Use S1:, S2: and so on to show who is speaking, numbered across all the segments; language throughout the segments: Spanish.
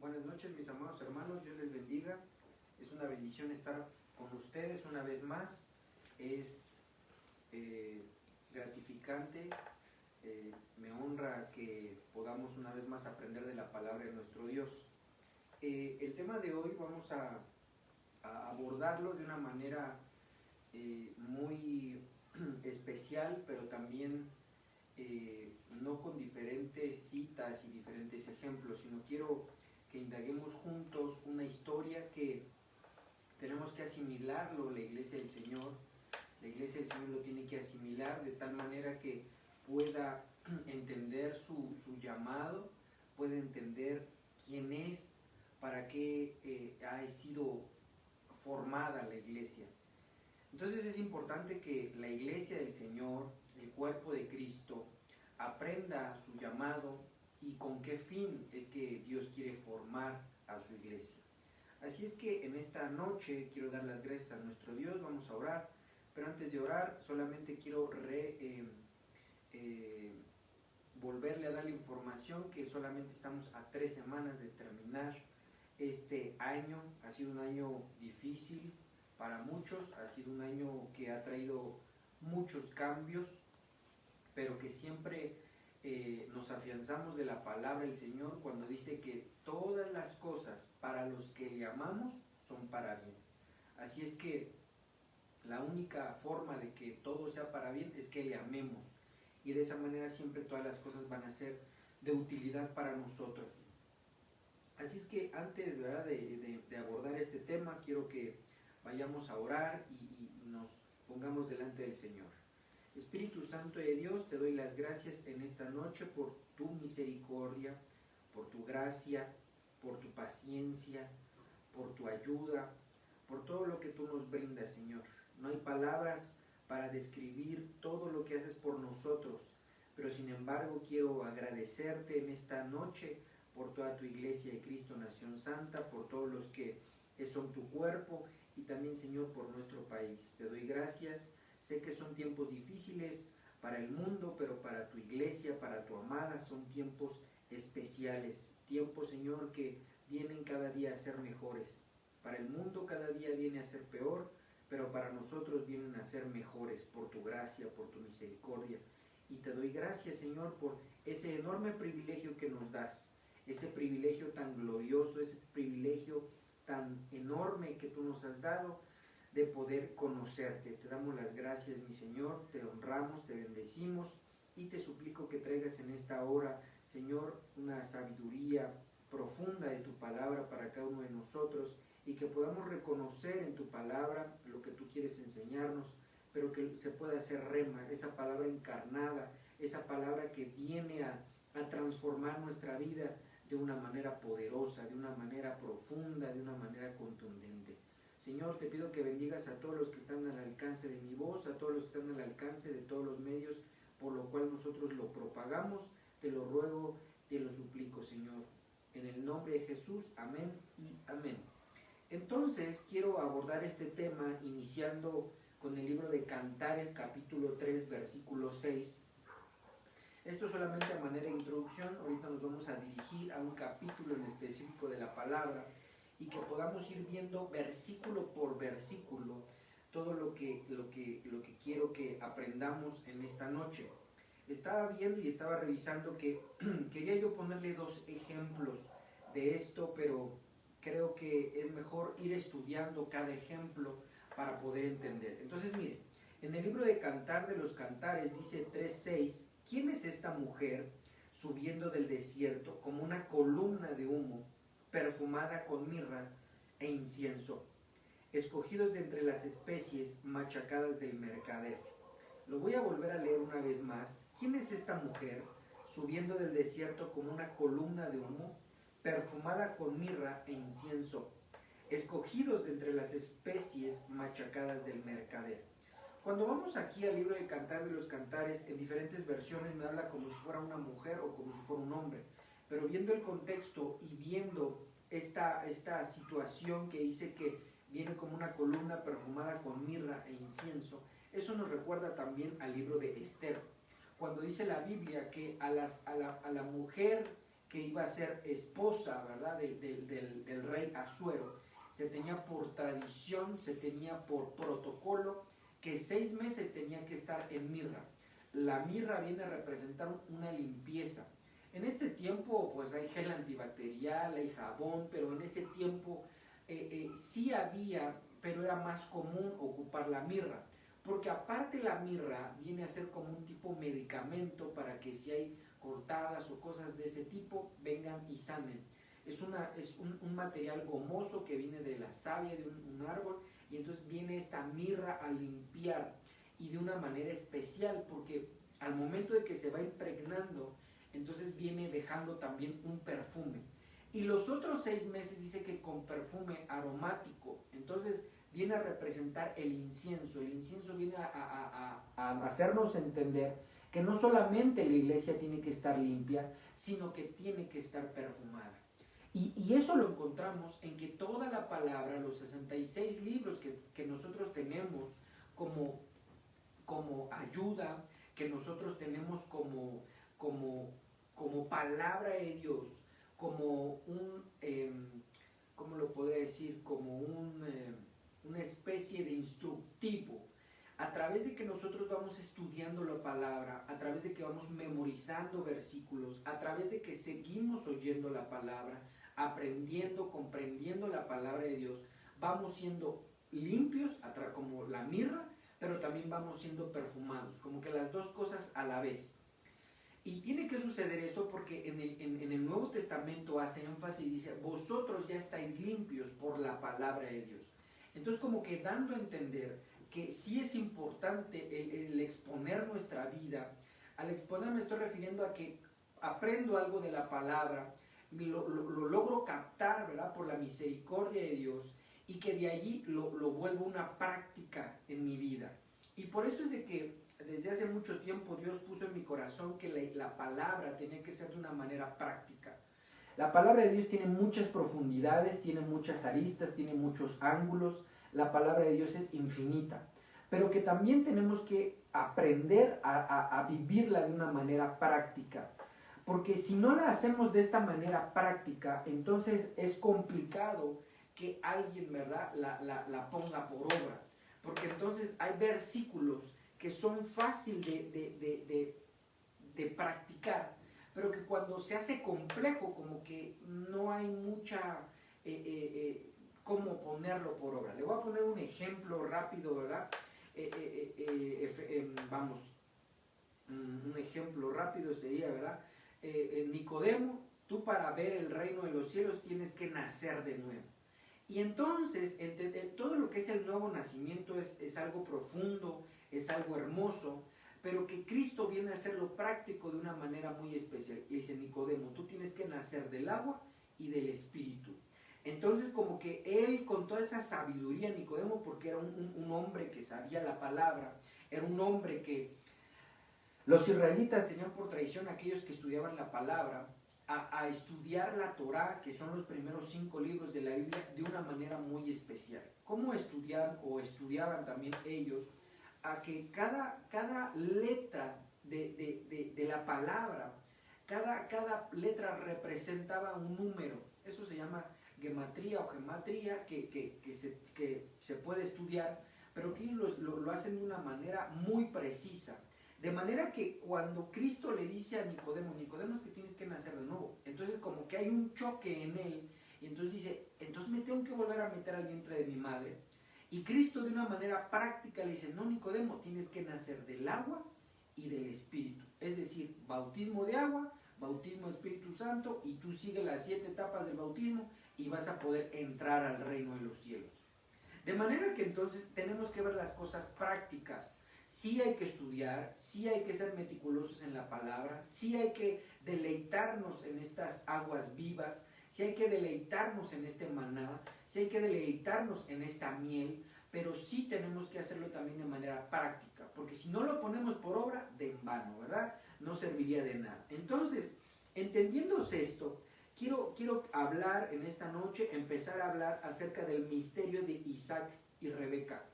S1: Buenas noches, mis amados hermanos, Dios les bendiga. Es una bendición estar con ustedes una vez más. Es gratificante, me honra que podamos una vez más aprender de la palabra de nuestro Dios. El tema de hoy vamos a abordarlo de una manera muy especial, pero también no con diferentes citas y diferentes ejemplos, sino quiero que indaguemos juntos una historia que tenemos que asimilarlo la Iglesia del Señor. La Iglesia del Señor lo tiene que asimilar de tal manera que pueda entender su llamado, pueda entender quién es, para qué ha sido formada la Iglesia. Entonces es importante que la Iglesia del Señor, el cuerpo de Cristo, aprenda su llamado y con qué fin es que Dios quiere formar a su Iglesia. Así es que en esta noche quiero dar las gracias a nuestro Dios, vamos a orar, pero antes de orar solamente quiero volverle a dar la información que solamente estamos a 3 semanas de terminar este año. Ha sido un año difícil para muchos, ha sido un año que ha traído muchos cambios, pero que siempre nos afianzamos de la palabra del Señor cuando dice que todas las cosas para los que le amamos son para bien. Así es que la única forma de que todo sea para bien es que le amemos, y de esa manera siempre todas las cosas van a ser de utilidad para nosotros. Así es que antes, ¿verdad?, de abordar este tema, quiero que vayamos a orar y nos pongamos delante del Señor. Espíritu Santo de Dios, te doy las gracias en esta noche por tu misericordia, por tu gracia, por tu paciencia, por tu ayuda, por todo lo que tú nos brindas, Señor. No hay palabras para describir todo lo que haces por nosotros, pero sin embargo quiero agradecerte en esta noche por toda tu Iglesia de Cristo Nación Santa, por todos los que son tu cuerpo, y también, Señor, por nuestro país. Te doy gracias. Sé que son tiempos difíciles para el mundo, pero para tu Iglesia, para tu amada, son tiempos especiales. Tiempos, Señor, que vienen cada día a ser mejores. Para el mundo cada día viene a ser peor, pero para nosotros vienen a ser mejores por tu gracia, por tu misericordia. Y te doy gracias, Señor, por ese enorme privilegio que nos das, ese privilegio tan glorioso, ese privilegio tan enorme que tú nos has dado de poder conocerte. Te damos las gracias, mi Señor, te honramos, te bendecimos y te suplico que traigas en esta hora, Señor, una sabiduría profunda de tu palabra para cada uno de nosotros, y que podamos reconocer en tu palabra lo que tú quieres enseñarnos, pero que se pueda hacer rema, esa palabra encarnada, esa palabra que viene a transformar nuestra vida de una manera poderosa, de una manera profunda, de una manera contundente. Señor, te pido que bendigas a todos los que están al alcance de mi voz, a todos los que están al alcance de todos los medios por lo cual nosotros lo propagamos. Te lo ruego, te lo suplico, Señor. En el nombre de Jesús, amén y amén. Entonces, quiero abordar este tema iniciando con el libro de Cantares, capítulo 3, versículo 6. Esto solamente a manera de introducción. Ahorita nos vamos a dirigir a un capítulo en específico de la palabra y que podamos ir viendo versículo por versículo todo lo que quiero que aprendamos en esta noche. Estaba viendo y estaba revisando que quería yo ponerle 2 ejemplos de esto, pero creo que es mejor ir estudiando cada ejemplo para poder entender. Entonces, miren, en el libro de Cantar de los Cantares dice 3:6, ¿quién es esta mujer subiendo del desierto como una columna de humo, perfumada con mirra e incienso, escogidos de entre las especies machacadas del mercader? Lo voy a volver a leer una vez más. ¿Quién es esta mujer subiendo del desierto como una columna de humo, perfumada con mirra e incienso, escogidos de entre las especies machacadas del mercader? Cuando vamos aquí al libro de Cantar de los Cantares, en diferentes versiones me habla como si fuera una mujer o como si fuera un hombre, pero viendo el contexto y viendo esta situación que dice que viene como una columna perfumada con mirra e incienso, eso nos recuerda también al libro de Esther, cuando dice la Biblia que a la mujer que iba a ser esposa, ¿verdad?, del rey Asuero, se tenía por tradición, se tenía por protocolo, que 6 meses tenía que estar en mirra. La mirra viene a representar una limpieza. En este tiempo pues hay gel antibacterial, hay jabón, pero en ese tiempo sí había, pero era más común ocupar la mirra, porque aparte la mirra viene a ser como un tipo medicamento para que si hay cortadas o cosas de ese tipo vengan y sanen. Es un material gomoso que viene de la savia de un árbol, y entonces viene esta mirra a limpiar, y de una manera especial, porque al momento de que se va impregnando, entonces viene dejando también un perfume. Y los otros 6 meses dice que con perfume aromático, entonces viene a representar el incienso. El incienso viene a hacernos entender que no solamente la iglesia tiene que estar limpia, sino que tiene que estar perfumada. Y eso lo encontramos en que toda la palabra, los 66 libros que nosotros tenemos como ayuda, que nosotros tenemos como palabra de Dios, como ¿cómo lo podría decir? Como una especie de instructivo, a través de que nosotros vamos estudiando la palabra, a través de que vamos memorizando versículos, a través de que seguimos oyendo la palabra, aprendiendo, comprendiendo la palabra de Dios, vamos siendo limpios, como la mirra, pero también vamos siendo perfumados, como que las dos cosas a la vez. Y tiene que suceder eso porque en el Nuevo Testamento hace énfasis y dice, vosotros ya estáis limpios por la palabra de Dios. Entonces como que dando a entender que sí es importante el exponer nuestra vida. Al exponer me estoy refiriendo a que aprendo algo de la palabra, lo logro captar, ¿verdad?, por la misericordia de Dios, y que de allí lo vuelvo una práctica en mi vida. Y por eso es de que desde hace mucho tiempo Dios puso en mi corazón que la palabra tenía que ser de una manera práctica. La palabra de Dios tiene muchas profundidades, tiene muchas aristas, tiene muchos ángulos. La palabra de Dios es infinita, pero que también tenemos que aprender a vivirla de una manera práctica. Porque si no la hacemos de esta manera práctica, entonces es complicado que alguien, ¿verdad?, la ponga por obra. Porque entonces hay versículos que son fáciles de practicar, pero que cuando se hace complejo, como que no hay mucha cómo ponerlo por obra. Le voy a poner un ejemplo rápido, ¿verdad? Vamos, un ejemplo rápido sería, ¿verdad? Nicodemo, tú para ver el reino de los cielos tienes que nacer de nuevo. Y entonces, todo lo que es el nuevo nacimiento es algo profundo, es algo hermoso, pero que Cristo viene a hacerlo práctico de una manera muy especial. Y dice, Nicodemo, tú tienes que nacer del agua y del Espíritu. Entonces, como que él, con toda esa sabiduría, Nicodemo, porque era un hombre que sabía la palabra, era un hombre que los israelitas tenían por tradición, aquellos que estudiaban la palabra, a estudiar la Torá, que son los primeros 5 libros de la Biblia, de una manera muy especial. ¿Cómo estudiaban o estudiaban también ellos? A que cada letra de la palabra, cada letra representaba un número. Eso se llama gematría o gematría, que se puede estudiar, pero que ellos lo hacen de una manera muy precisa. De manera que cuando Cristo le dice a Nicodemo, Nicodemo, es que tienes que nacer de nuevo, entonces como que hay un choque en él, y entonces dice, entonces me tengo que volver a meter al vientre de mi madre. Y Cristo de una manera práctica le dice, no, Nicodemo, tienes que nacer del agua y del Espíritu. Es decir, bautismo de agua, bautismo de Espíritu Santo, y tú sigues las 7 etapas del bautismo y vas a poder entrar al reino de los cielos. De manera que entonces tenemos que ver las cosas prácticas. Sí hay que estudiar, sí hay que ser meticulosos en la palabra, sí hay que deleitarnos en estas aguas vivas, sí hay que deleitarnos en este maná, sí hay que deleitarnos en esta miel, pero sí tenemos que hacerlo también de manera práctica, porque si no lo ponemos por obra, de en vano, ¿verdad? No serviría de nada. Entonces, entendiéndose esto, quiero hablar en esta noche, empezar a hablar acerca del misterio de Isaac y Rebeca.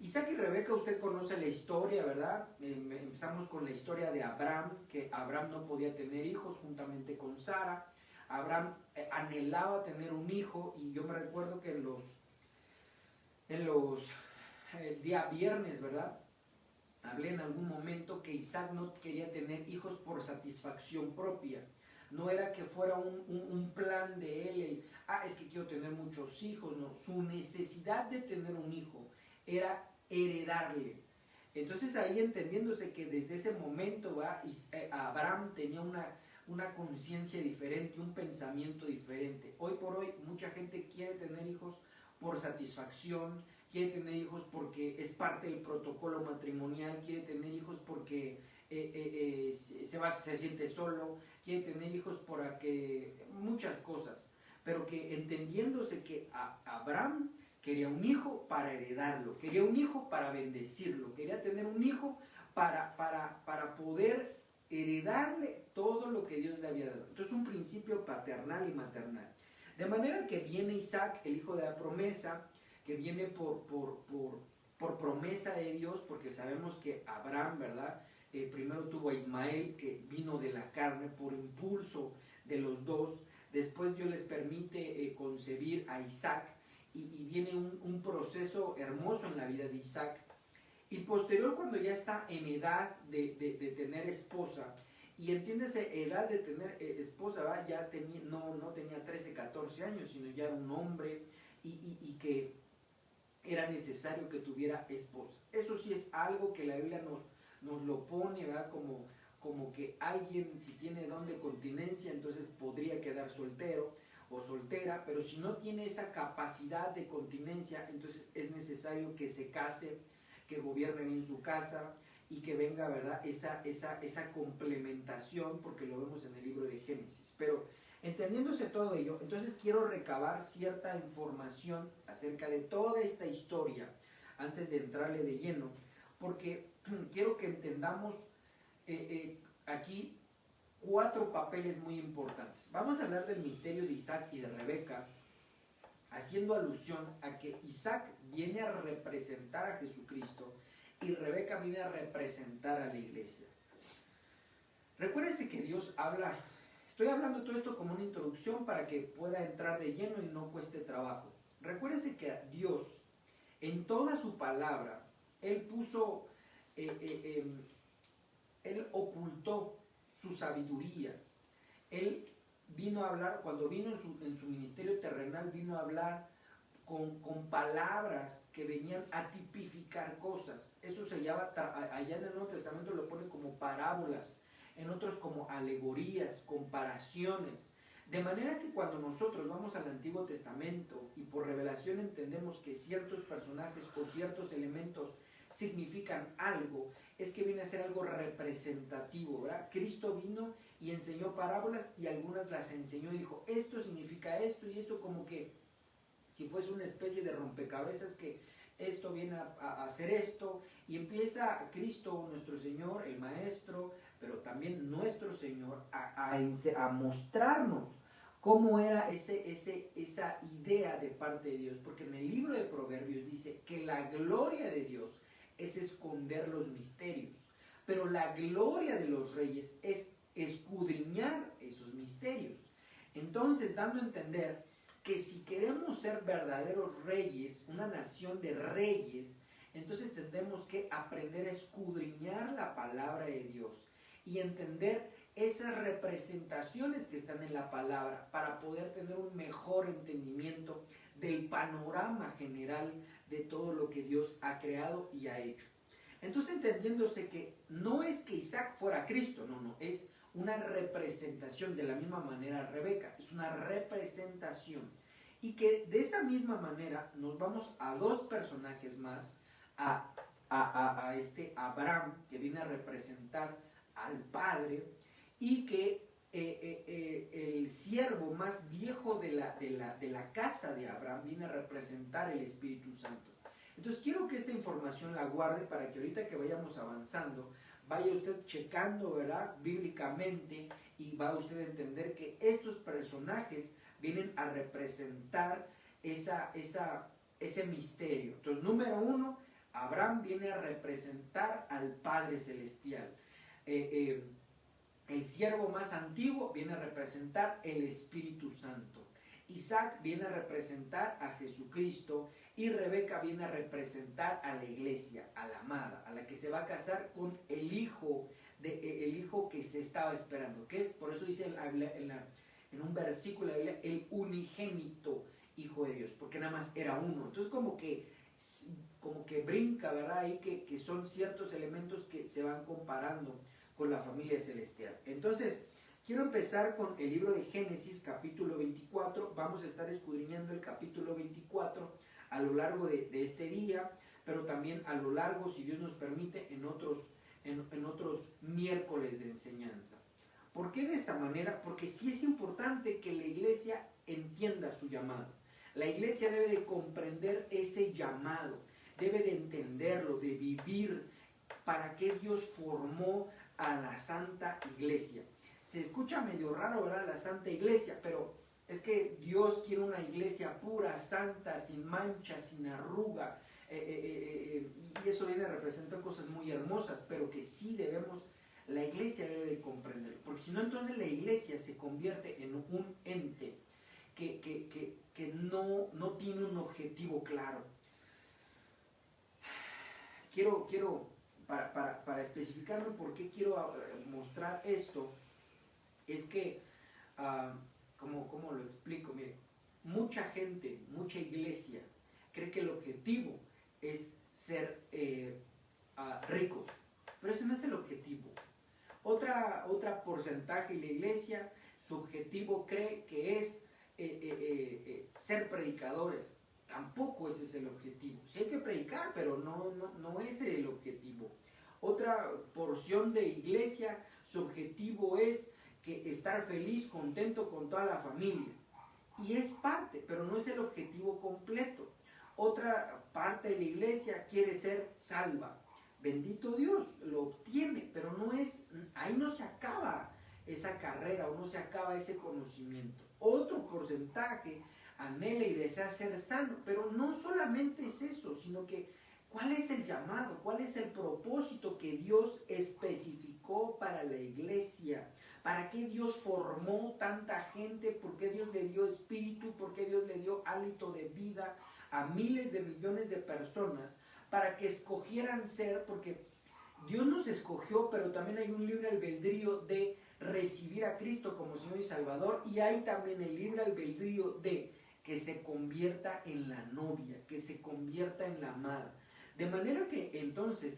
S1: Isaac y Rebeca, usted conoce la historia, ¿verdad? Empezamos con la historia de Abraham, que Abraham no podía tener hijos juntamente con Sara. Abraham anhelaba tener un hijo, y yo me recuerdo que el día viernes, ¿verdad? Hablé en algún momento que Isaac no quería tener hijos por satisfacción propia. No era que fuera un plan de él, es que quiero tener muchos hijos, no. Su necesidad de tener un hijo era heredarle. Entonces ahí entendiéndose que desde ese momento, ¿va? Abraham tenía una conciencia diferente, un pensamiento diferente. Hoy por hoy mucha gente quiere tener hijos por satisfacción, quiere tener hijos porque es parte del protocolo matrimonial, quiere tener hijos porque se siente solo, quiere tener hijos porque muchas cosas, pero que entendiéndose que Abraham quería un hijo para heredarlo, quería un hijo para bendecirlo, quería tener un hijo para poder heredarle todo lo que Dios le había dado. Entonces un principio paternal y maternal. De manera que viene Isaac, el hijo de la promesa, que viene por promesa de Dios, porque sabemos que Abraham, ¿verdad? Primero tuvo a Ismael, que vino de la carne por impulso de los dos. Después Dios les permite concebir a Isaac, y viene un proceso hermoso en la vida de Isaac. Y posterior, cuando ya está en edad de tener esposa, y entiéndese, edad de tener esposa, ¿va? Ya no tenía 13, 14 años, sino ya era un hombre, y que era necesario que tuviera esposa. Eso sí es algo que la Biblia nos lo pone, ¿verdad? Como que alguien, si tiene don de continencia, entonces podría quedar soltero o soltera, pero si no tiene esa capacidad de continencia, entonces es necesario que se case, que gobierne bien su casa, y que venga, ¿verdad?, esa complementación, porque lo vemos en el libro de Génesis. Pero entendiéndose todo ello, entonces quiero recabar cierta información acerca de toda esta historia antes de entrarle de lleno, porque quiero que entendamos aquí 4 papeles muy importantes. Vamos a hablar del misterio de Isaac y de Rebeca, haciendo alusión a que Isaac viene a representar a Jesucristo y Rebeca viene a representar a la iglesia. Recuérdense que Dios habla, estoy hablando todo esto como una introducción para que pueda entrar de lleno y no cueste trabajo. Recuérdense que Dios, en toda su palabra, Él puso, Él ocultó su sabiduría. Él vino a hablar, cuando vino en su ministerio terrenal, vino a hablar con palabras que venían a tipificar cosas. Eso se llama, allá en el Nuevo Testamento lo pone como parábolas, en otros como alegorías, comparaciones. De manera que cuando nosotros vamos al Antiguo Testamento y por revelación entendemos que ciertos personajes o ciertos elementos significan algo, es que viene a ser algo representativo, ¿verdad? Cristo vino y enseñó parábolas, y algunas las enseñó y dijo, esto significa esto, y esto, como que si fuese una especie de rompecabezas, que esto viene a hacer esto, y empieza Cristo, nuestro Señor, el Maestro, pero también nuestro Señor, a mostrarnos cómo era esa idea de parte de Dios, porque en el libro de Proverbios dice que la gloria de Dios es esconder los misterios, pero la gloria de los reyes es escudriñar esos misterios. Entonces, dando a entender que si queremos ser verdaderos reyes, una nación de reyes, entonces tendremos que aprender a escudriñar la palabra de Dios y entender esas representaciones que están en la palabra para poder tener un mejor entendimiento del panorama general de todo lo que Dios ha creado y ha hecho. Entonces, entendiéndose que no es que Isaac fuera Cristo, no, es una representación. De la misma manera Rebeca, es una representación. Y que de esa misma manera nos vamos a 2 personajes más, a Abraham, que viene a representar al Padre, y que el siervo más viejo de la casa de Abraham viene a representar el Espíritu Santo. Entonces quiero que esta información la guarde para que ahorita que vayamos avanzando, vaya usted checando, ¿verdad?, bíblicamente, y va usted a entender que estos personajes vienen a representar ese misterio. Entonces, número 1, Abraham viene a representar al Padre Celestial. El siervo más antiguo viene a representar el Espíritu Santo. Isaac viene a representar a Jesucristo y Rebeca viene a representar a la iglesia, a la amada, a la que se va a casar con el hijo que se estaba esperando, que es, por eso dice en un versículo de la Biblia, el unigénito Hijo de Dios, porque nada más era uno. Entonces como que brinca, ¿verdad? Ahí que son ciertos elementos que se van comparando con la familia celestial. Entonces, quiero empezar con el libro de Génesis, capítulo 24. Vamos a estar escudriñando el capítulo 24 a lo largo de este día, pero también a lo largo, si Dios nos permite, en otros miércoles de enseñanza. ¿Por qué de esta manera? Porque sí es importante que la iglesia entienda su llamado. La iglesia debe de comprender ese llamado, debe de entenderlo, de vivir para qué Dios formó a la Santa Iglesia. Se escucha medio raro, ¿verdad? La Santa Iglesia, pero es que Dios quiere una iglesia pura, santa, sin mancha, sin arruga, y eso viene a representar cosas muy hermosas, pero que sí la iglesia debe de comprender, porque si no, entonces la iglesia se convierte en un ente que no tiene un objetivo claro. Quiero para especificarme por qué quiero mostrar esto, es que, ¿cómo lo explico? Mire, mucha gente, mucha iglesia, cree que el objetivo es ser ricos, pero ese no es el objetivo. Otra porcentaje de la iglesia, su objetivo cree que es ser predicadores. Tampoco ese es el objetivo. Sí hay que predicar, pero no es el objetivo. Otra porción de iglesia, su objetivo es estar feliz, contento con toda la familia. Y es parte, pero no es el objetivo completo. Otra parte de la iglesia quiere ser salva. Bendito Dios, lo obtiene, pero ahí no se acaba esa carrera o no se acaba ese conocimiento. Otro porcentaje anhela y desea ser sano, pero no solamente es eso, sino que ¿cuál es el llamado? ¿Cuál es el propósito que Dios especificó para la iglesia? ¿Para qué Dios formó tanta gente? ¿Por qué Dios le dio espíritu? ¿Por qué Dios le dio hálito de vida a miles de millones de personas? Para que escogieran ser, porque Dios nos escogió, pero también hay un libre albedrío de recibir a Cristo como Señor y Salvador, y hay también el libre albedrío de que se convierta en la novia, que se convierta en la amada. De manera que entonces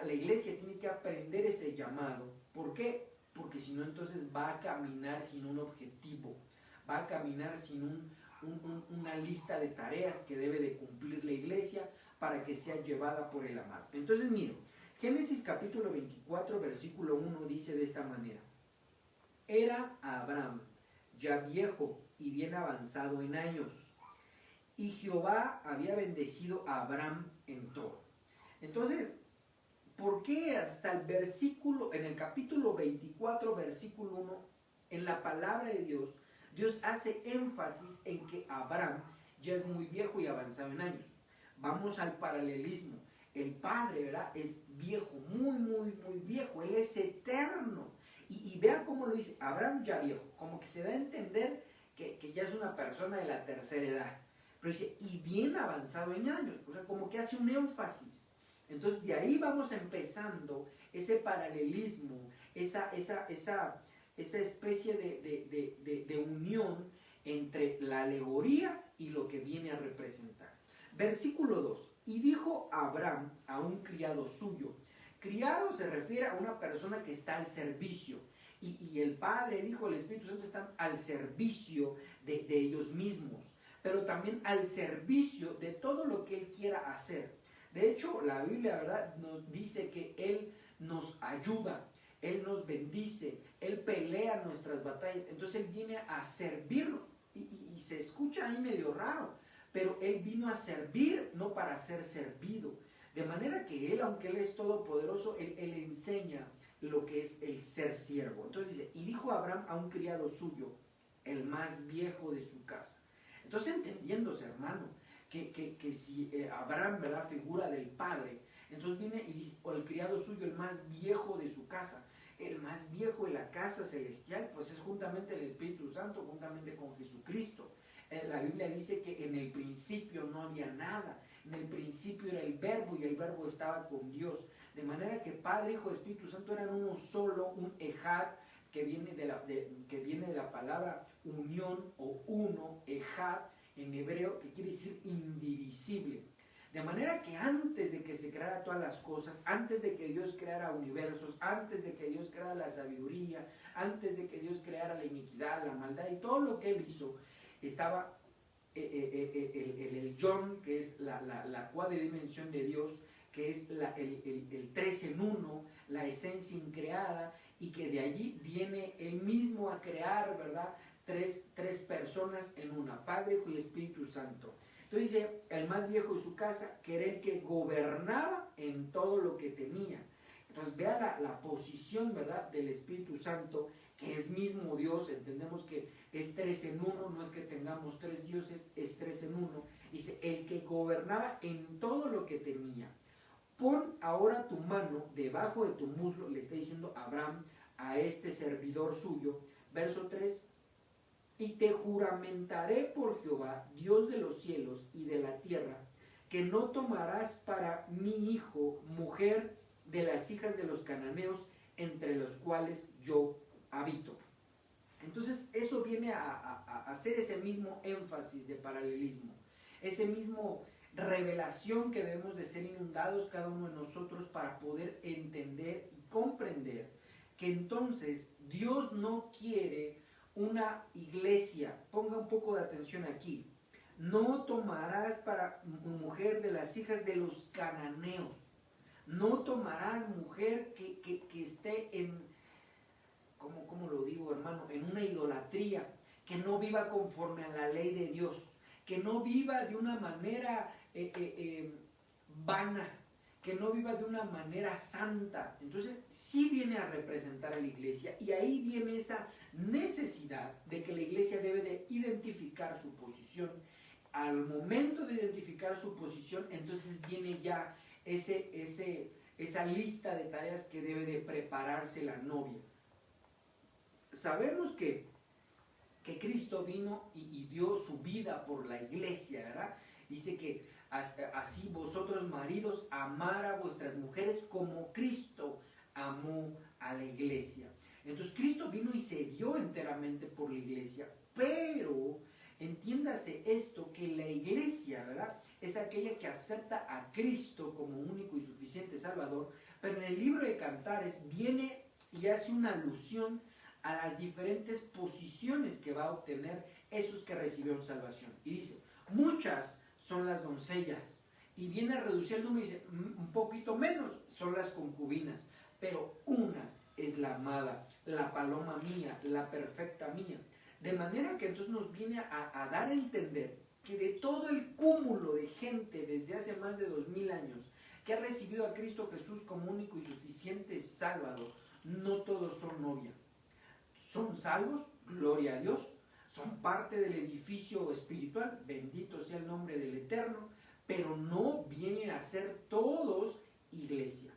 S1: la iglesia tiene que aprender ese llamado. ¿Por qué? Porque si no, entonces va a caminar sin un objetivo, va a caminar sin una lista de tareas que debe de cumplir la iglesia para que sea llevada por el amado. Entonces, miren, Génesis capítulo 24, versículo 1 dice de esta manera: Era Abraham ya viejo y bien avanzado en años, y Jehová había bendecido a Abraham en todo. Entonces, ¿por qué hasta el versículo, en el capítulo 24, versículo 1, en la palabra de Dios, Dios hace énfasis en que Abraham ya es muy viejo y avanzado en años? Vamos al paralelismo. El Padre, ¿verdad?, es viejo, muy viejo. Él es eterno. Y vea cómo lo dice, Abraham ya viejo. Como que se da a entender que ya es una persona de la tercera edad. Pero dice, y bien avanzado en años. O sea, como que hace un énfasis. Entonces, de ahí vamos empezando ese paralelismo, esa especie de unión entre la alegoría y lo que viene a representar. Versículo 2. Y dijo Abraham a un criado suyo. Criado se refiere a una persona que está al servicio. Y el Padre, el Hijo, el Espíritu Santo están al servicio de ellos mismos. Pero también al servicio de todo lo que Él quiera hacer. De hecho, la Biblia, ¿verdad?, nos dice que Él nos ayuda, Él nos bendice, Él pelea nuestras batallas. Entonces Él viene a servirnos. Y se escucha ahí medio raro, pero Él vino a servir, no para ser servido. De manera que Él, aunque Él es todopoderoso, Él enseña lo que es el ser siervo. Entonces dice, y dijo Abraham a un criado suyo, el más viejo de su casa. Entonces, entendiéndose, hermano, que si Abraham, ¿verdad?, figura del padre, entonces viene y dice, o el criado suyo, el más viejo de su casa. El más viejo de la casa celestial, pues es juntamente el Espíritu Santo, juntamente con Jesucristo. La Biblia dice que en el principio no había nada, en el principio era el Verbo y el Verbo estaba con Dios. De manera que Padre, Hijo y Espíritu Santo eran uno solo, un ejad, que viene de la palabra unión o uno, ejad, en hebreo, que quiere decir indivisible. De manera que antes de que se creara todas las cosas, antes de que Dios creara universos, antes de que Dios creara la sabiduría, antes de que Dios creara la iniquidad, la maldad y todo lo que Él hizo, estaba el John, que es la cuadridimensión de Dios, que es el tres en uno, la esencia increada, y que de allí viene Él mismo a crear, ¿verdad?, tres personas en una, Padre, Hijo y Espíritu Santo. Entonces dice, el más viejo de su casa, que era el que gobernaba en todo lo que tenía. Entonces vea la posición, ¿verdad?, del Espíritu Santo, que es mismo Dios. Entendemos que es tres en uno, no es que tengamos tres dioses, es tres en uno. Dice, el que gobernaba en todo lo que tenía. Pon ahora tu mano debajo de tu muslo, le está diciendo Abraham a este servidor suyo. Verso 3, y te juramentaré por Jehová, Dios de los cielos y de la tierra, que no tomarás para mi hijo mujer de las hijas de los cananeos, entre los cuales yo habito. Entonces eso viene a hacer ese mismo énfasis de paralelismo, ese mismo revelación que debemos de ser inundados cada uno de nosotros para poder entender y comprender que entonces Dios no quiere una iglesia. Ponga un poco de atención aquí. No tomarás para mujer de las hijas de los cananeos. No tomarás mujer que esté en, ¿cómo lo digo, hermano?, en una idolatría, que no viva conforme a la ley de Dios, que no viva de una manera vana, que no viva de una manera santa. Entonces sí viene a representar a la iglesia, y ahí viene esa necesidad de que la iglesia debe de identificar su posición. Al momento de identificar su posición, entonces viene ya esa lista de tareas que debe de prepararse la novia. Sabemos que Cristo vino y dio su vida por la iglesia, ¿verdad? Dice que así vosotros, maridos, amar a vuestras mujeres como Cristo amó a la iglesia. Entonces Cristo vino y se dio enteramente por la iglesia, pero entiéndase esto, que la iglesia, ¿verdad?, es aquella que acepta a Cristo como único y suficiente Salvador. Pero en el libro de Cantares viene y hace una alusión a las diferentes posiciones que va a obtener esos que recibieron salvación. Y dice, muchas son las doncellas, y viene a reducir el número y dice, un poquito menos son las concubinas, pero una es la amada, la paloma mía, la perfecta mía. De manera que entonces nos viene a dar a entender que de todo el cúmulo de gente desde hace más de 2000 años que ha recibido a Cristo Jesús como único y suficiente Salvador, no todos son novia. Son salvos, gloria a Dios, son parte del edificio espiritual, bendito sea el nombre del Eterno, pero no vienen a ser todos iglesia.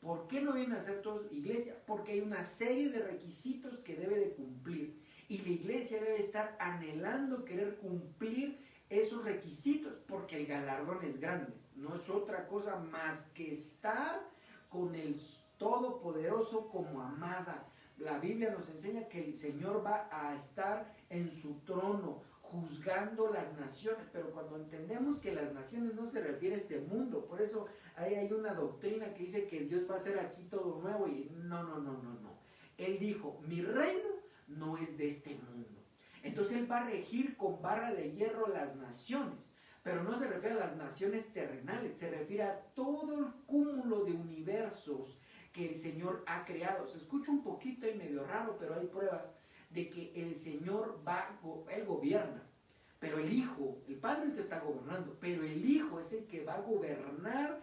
S1: ¿Por qué no vienen a ser todos iglesia? Porque hay una serie de requisitos que debe de cumplir, y la iglesia debe estar anhelando querer cumplir esos requisitos, porque el galardón es grande. No es otra cosa más que estar con el Todopoderoso como amada. La Biblia nos enseña que el Señor va a estar en su trono juzgando las naciones, pero cuando entendemos que las naciones no se refiere a este mundo, por eso ahí hay una doctrina que dice que Dios va a hacer aquí todo nuevo, y no. Él dijo, mi reino no es de este mundo. Entonces Él va a regir con barra de hierro las naciones, pero no se refiere a las naciones terrenales, se refiere a todo el cúmulo de universos que el Señor ha creado. Se escucha un poquito y medio raro, pero hay pruebas de que el Señor Él gobierna, pero el Hijo, el Padre ahorita está gobernando, pero el Hijo es el que va a gobernar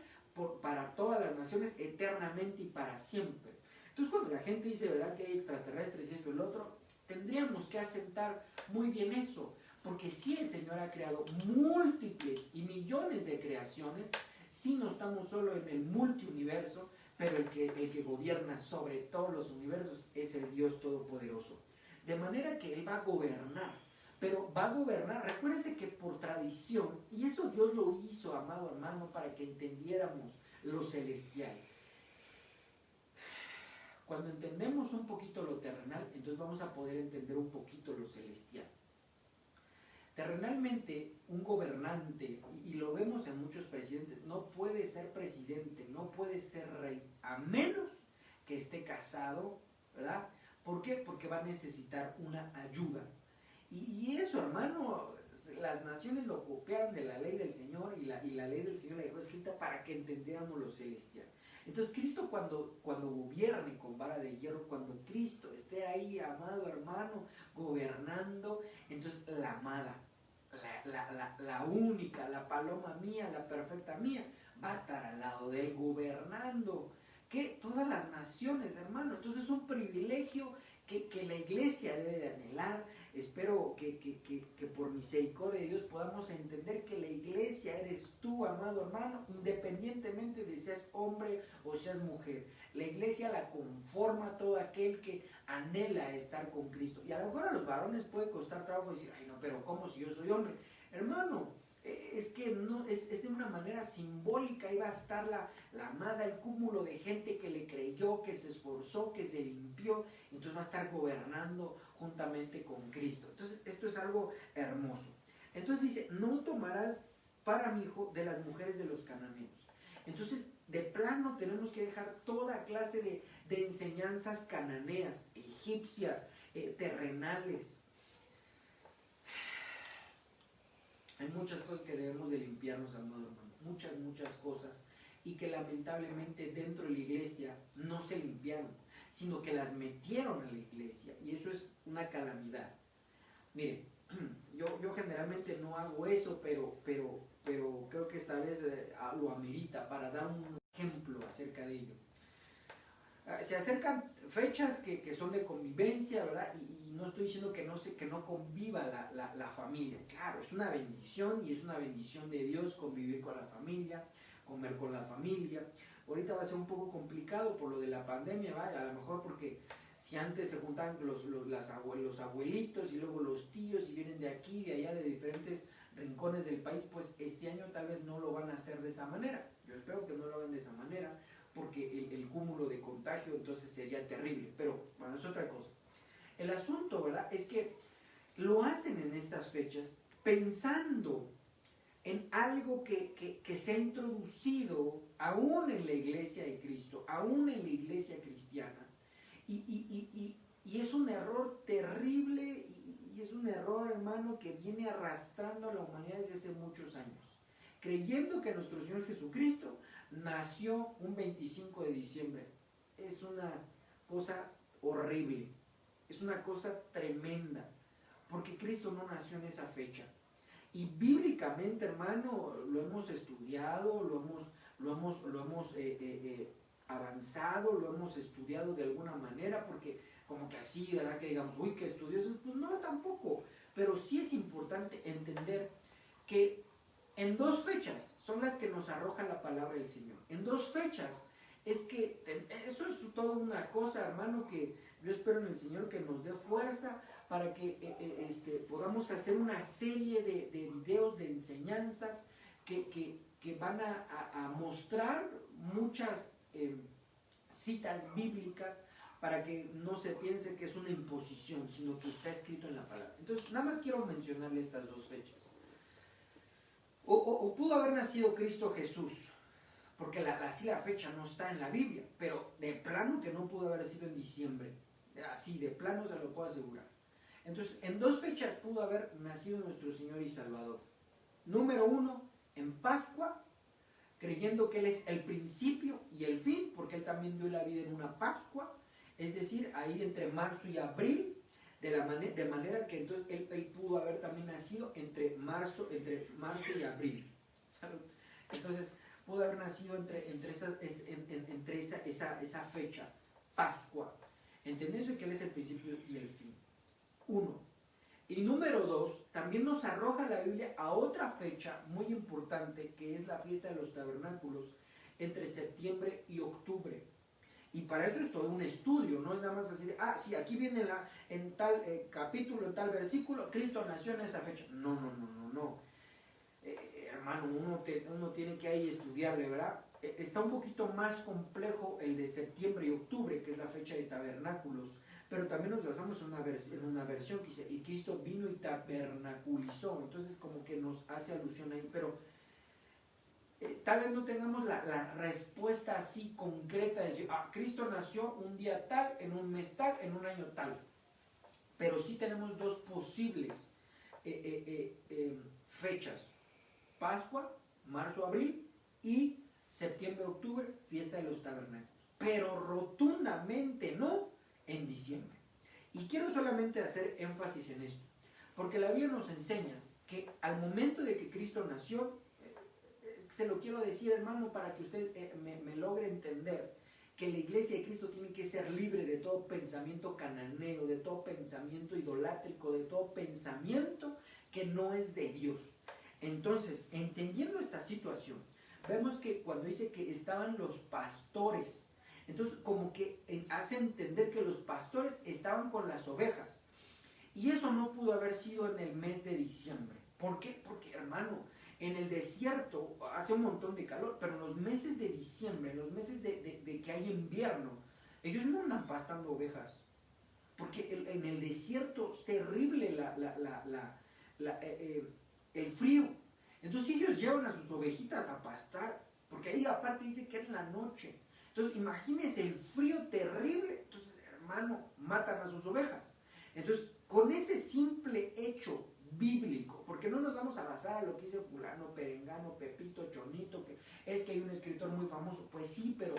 S1: para todas las naciones eternamente y para siempre. Entonces cuando la gente dice, ¿verdad?, que hay extraterrestres y esto y el otro, tendríamos que asentar muy bien eso, Porque sí, el Señor ha creado múltiples y millones de creaciones, sí no estamos solo en el multiuniverso, pero el que gobierna sobre todos los universos es el Dios Todopoderoso. De manera que Él va a gobernar, pero va a gobernar, recuérdense que por tradición, y eso Dios lo hizo, amado hermano, para que entendiéramos lo celestial. Cuando entendemos un poquito lo terrenal, entonces vamos a poder entender un poquito lo celestial. Terrenalmente, un gobernante, y lo vemos en muchos presidentes, no puede ser presidente, no puede ser rey, a menos que esté casado, ¿verdad? ¿Por qué? Porque va a necesitar una ayuda. Y eso, hermano, las naciones lo copiaron de la ley del Señor, y la ley del Señor la dejó escrita para que entendiéramos lo celestial. Entonces Cristo cuando gobierne con vara de hierro, cuando Cristo esté ahí, amado hermano, gobernando, entonces la amada, la única, la paloma mía, la perfecta mía, va a estar al lado de él gobernando. Que todas las naciones, hermano, entonces es un privilegio que la iglesia debe de anhelar. Espero que por misericordia de Dios podamos entender que la iglesia eres tú, amado hermano, independientemente de si seas hombre o seas mujer. La iglesia la conforma todo aquel que anhela estar con Cristo. Y a lo mejor a los varones puede costar trabajo decir, ay no, pero ¿cómo si yo soy hombre? Hermano, es que no, es de una manera simbólica. Ahí va a estar la amada, el cúmulo de gente que le creyó, que se esforzó, que se limpió, entonces va a estar gobernando juntamente con Cristo. Entonces esto es algo hermoso. Entonces dice, no tomarás para mi hijo de las mujeres de los cananeos. Entonces de plano tenemos que dejar toda clase de enseñanzas cananeas, egipcias, terrenales. Hay muchas cosas que debemos de limpiarnos, amado hermano, muchas cosas, y que lamentablemente dentro de la iglesia no se limpiaron, sino que las metieron a la iglesia, y eso es una calamidad. Miren, yo generalmente no hago eso, pero creo que esta vez lo amerita para dar un ejemplo acerca de ello. Se acercan fechas que son de convivencia, ¿verdad? Y no estoy diciendo que no conviva la familia. Claro, es una bendición, y es una bendición de Dios convivir con la familia, comer con la familia. Ahorita va a ser un poco complicado por lo de la pandemia, ¿vale? A lo mejor porque si antes se juntaban los abuelitos y luego los tíos y vienen de aquí, de allá, de diferentes rincones del país, pues este año tal vez no lo van a hacer de esa manera. Yo espero que no lo hagan de esa manera, porque el cúmulo de contagio entonces sería terrible, pero bueno, es otra cosa. El asunto, ¿verdad?, es que lo hacen en estas fechas pensando en algo que se ha introducido aún en la iglesia de Cristo, aún en la iglesia cristiana, y es un error terrible, y es un error, hermano, que viene arrastrando a la humanidad desde hace muchos años, creyendo que nuestro Señor Jesucristo nació un 25 de diciembre. Es una cosa horrible, es una cosa tremenda, porque Cristo no nació en esa fecha. Y bíblicamente, hermano, lo hemos estudiado, lo hemos avanzado, lo hemos estudiado de alguna manera, porque como que así, ¿verdad?, que digamos, uy, qué estudiosos, pues no, tampoco. Pero sí es importante entender que en dos fechas son las que nos arroja la palabra del Señor. En dos fechas es que, eso es toda una cosa, hermano, que yo espero en el Señor que nos dé fuerza para que podamos hacer una serie de videos, de enseñanzas que van a mostrar muchas citas bíblicas, para que no se piense que es una imposición, sino que está escrito en la palabra. Entonces, nada más quiero mencionarle estas dos fechas. O pudo haber nacido Cristo Jesús, porque así la fecha no está en la Biblia, pero de plano que no pudo haber sido en diciembre, así de plano se lo puedo asegurar. Entonces, en dos fechas pudo haber nacido nuestro Señor y Salvador. Número uno, en Pascua, creyendo que Él es el principio y el fin, porque Él también dio la vida en una Pascua, es decir, ahí entre marzo y abril, de manera que entonces él pudo haber también nacido entre marzo y abril. ¿Salud? Entonces, pudo haber nacido entre esa fecha, Pascua, entendiendo que Él es el principio y el fin. Uno. Y número dos, también nos arroja la Biblia a otra fecha muy importante, que es la fiesta de los tabernáculos, entre septiembre y octubre. Y para eso es todo un estudio, no es nada más así de, sí, aquí viene en tal capítulo, en tal versículo, Cristo nació en esa fecha. No. Hermano, uno tiene que ahí estudiarle, ¿verdad? Está un poquito más complejo el de septiembre y octubre, que es la fecha de tabernáculos, pero también nos basamos en una versión que dice, y Cristo vino y tabernaculizó, entonces como que nos hace alusión ahí, pero tal vez no tengamos la respuesta así concreta de decir, Cristo nació un día tal, en un mes tal, en un año tal, pero sí tenemos dos posibles fechas: Pascua, marzo-abril, y septiembre-octubre, fiesta de los tabernáculos, pero rotundamente no en diciembre. Y quiero solamente hacer énfasis en esto, porque la Biblia nos enseña que al momento de que Cristo nació, se lo quiero decir, hermano, para que usted me logre entender que la iglesia de Cristo tiene que ser libre de todo pensamiento cananeo, de todo pensamiento idolátrico, de todo pensamiento que no es de Dios. Entonces, entendiendo esta situación, vemos que cuando dice que estaban los pastores, entonces como que hace entender que los pastores estaban con las ovejas. Y eso no pudo haber sido en el mes de diciembre. ¿Por qué? Porque, hermano, en el desierto hace un montón de calor, pero en los meses de diciembre, en los meses de que hay invierno, ellos no andan pastando ovejas. Porque en el desierto es terrible el frío. Entonces ellos llevan a sus ovejitas a pastar, porque ahí aparte dice que es la noche. Entonces imagínense el frío terrible. Entonces, hermano, matan a sus ovejas. Entonces, con ese simple hecho bíblico, porque no nos vamos a basar a lo que dice fulano, perengano, pepito, chonito, que es que hay un escritor muy famoso. Pues sí, pero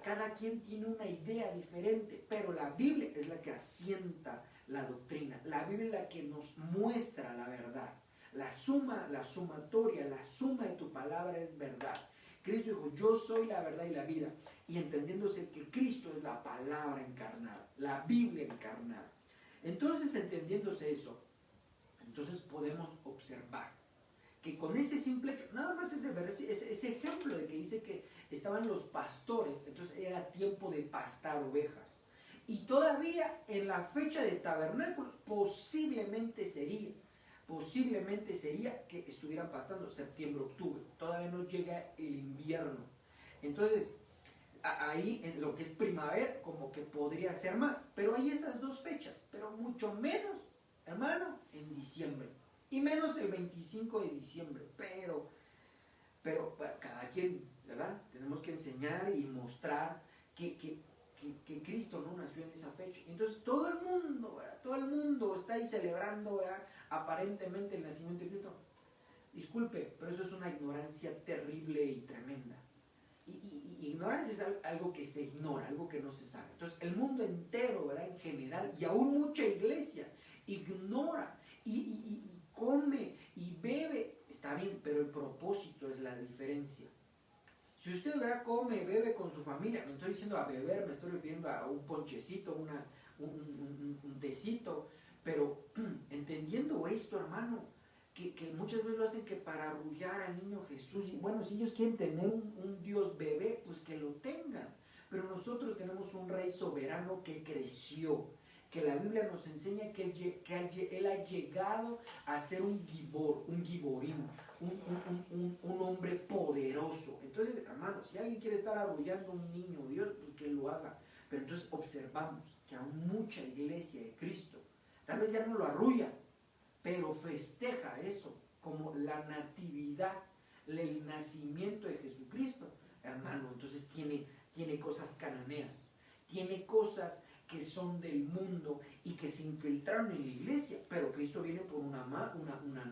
S1: cada quien tiene una idea diferente, pero la Biblia es la que asienta la doctrina, la Biblia es la que nos muestra la verdad. La sumatoria, la suma de tu palabra es verdad. Cristo dijo, yo soy la verdad y la vida, y entendiéndose que Cristo es la palabra encarnada, la Biblia encarnada. Entonces, entendiéndose eso, entonces podemos observar que con ese simple hecho, nada más ese ejemplo de que dice que estaban los pastores, entonces era tiempo de pastar ovejas. Y todavía en la fecha de tabernáculos posiblemente sería que estuvieran pastando septiembre-octubre. Todavía no llega el invierno. Entonces, ahí en lo que es primavera, como que podría ser más. Pero hay esas dos fechas, pero mucho menos, hermano, en diciembre. Y menos el 25 de diciembre. Pero cada quien, ¿verdad? Tenemos que enseñar y mostrar que Cristo no nació en esa fecha. Entonces todo el mundo, ¿verdad? Todo el mundo está ahí celebrando, ¿verdad?, aparentemente el nacimiento de Cristo. Disculpe, pero eso es una ignorancia terrible y tremenda. Y ignorancia es algo que se ignora, algo que no se sabe. Entonces el mundo entero, ¿verdad?, en general, y aún mucha iglesia, ignora y come y bebe. Está bien, pero el propósito es la diferencia. Si usted, ¿verdad?, come, bebe con su familia, me estoy diciendo a beber, me estoy refiriendo a un ponchecito, un tecito, pero entendiendo esto, hermano, que muchas veces lo hacen que para arrullar al niño Jesús. Y bueno, si ellos quieren tener un Dios bebé, pues que lo tengan. Pero nosotros tenemos un rey soberano que creció, que la Biblia nos enseña que él ha llegado a ser un giborín, un hombre poderoso. Entonces, hermano, si alguien quiere estar arrullando a un niño Dios, pues que lo haga. Pero entonces observamos que aún mucha iglesia de Cristo, tal vez ya no lo arrulla, pero festeja eso como la natividad, el nacimiento de Jesucristo. Hermano, entonces tiene cosas cananeas, tiene cosas que son del mundo y que se infiltraron en la iglesia, pero Cristo viene por una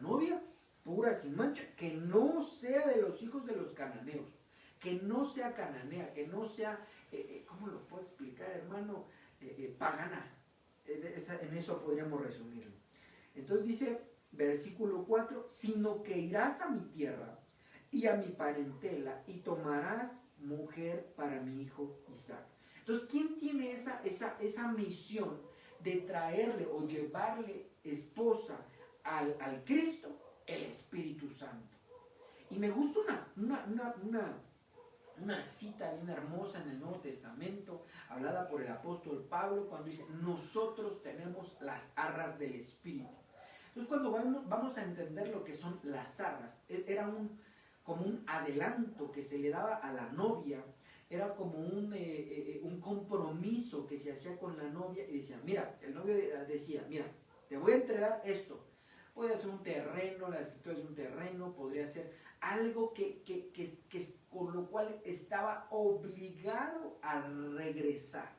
S1: novia pura, sin mancha, que no sea de los hijos de los cananeos, que no sea cananea, que no sea, ¿cómo lo puedo explicar, hermano? Pagana. En eso podríamos resumirlo. Entonces dice, versículo 4, sino que irás a mi tierra y a mi parentela y tomarás mujer para mi hijo Isaac. Entonces, ¿quién tiene esa misión de traerle o llevarle esposa al Cristo, el Espíritu Santo. Y me gusta una cita bien hermosa en el Nuevo Testamento, hablada por el apóstol Pablo, cuando dice, nosotros tenemos las arras del Espíritu. Entonces, cuando vamos a entender lo que son las arras, era como un adelanto que se le daba a la novia, era como un compromiso que se hacía con la novia, y decía, mira, el novio decía, mira, te voy a entregar esto. Podría ser un terreno, la escritura es un terreno, podría ser algo con lo cual estaba obligado a regresar.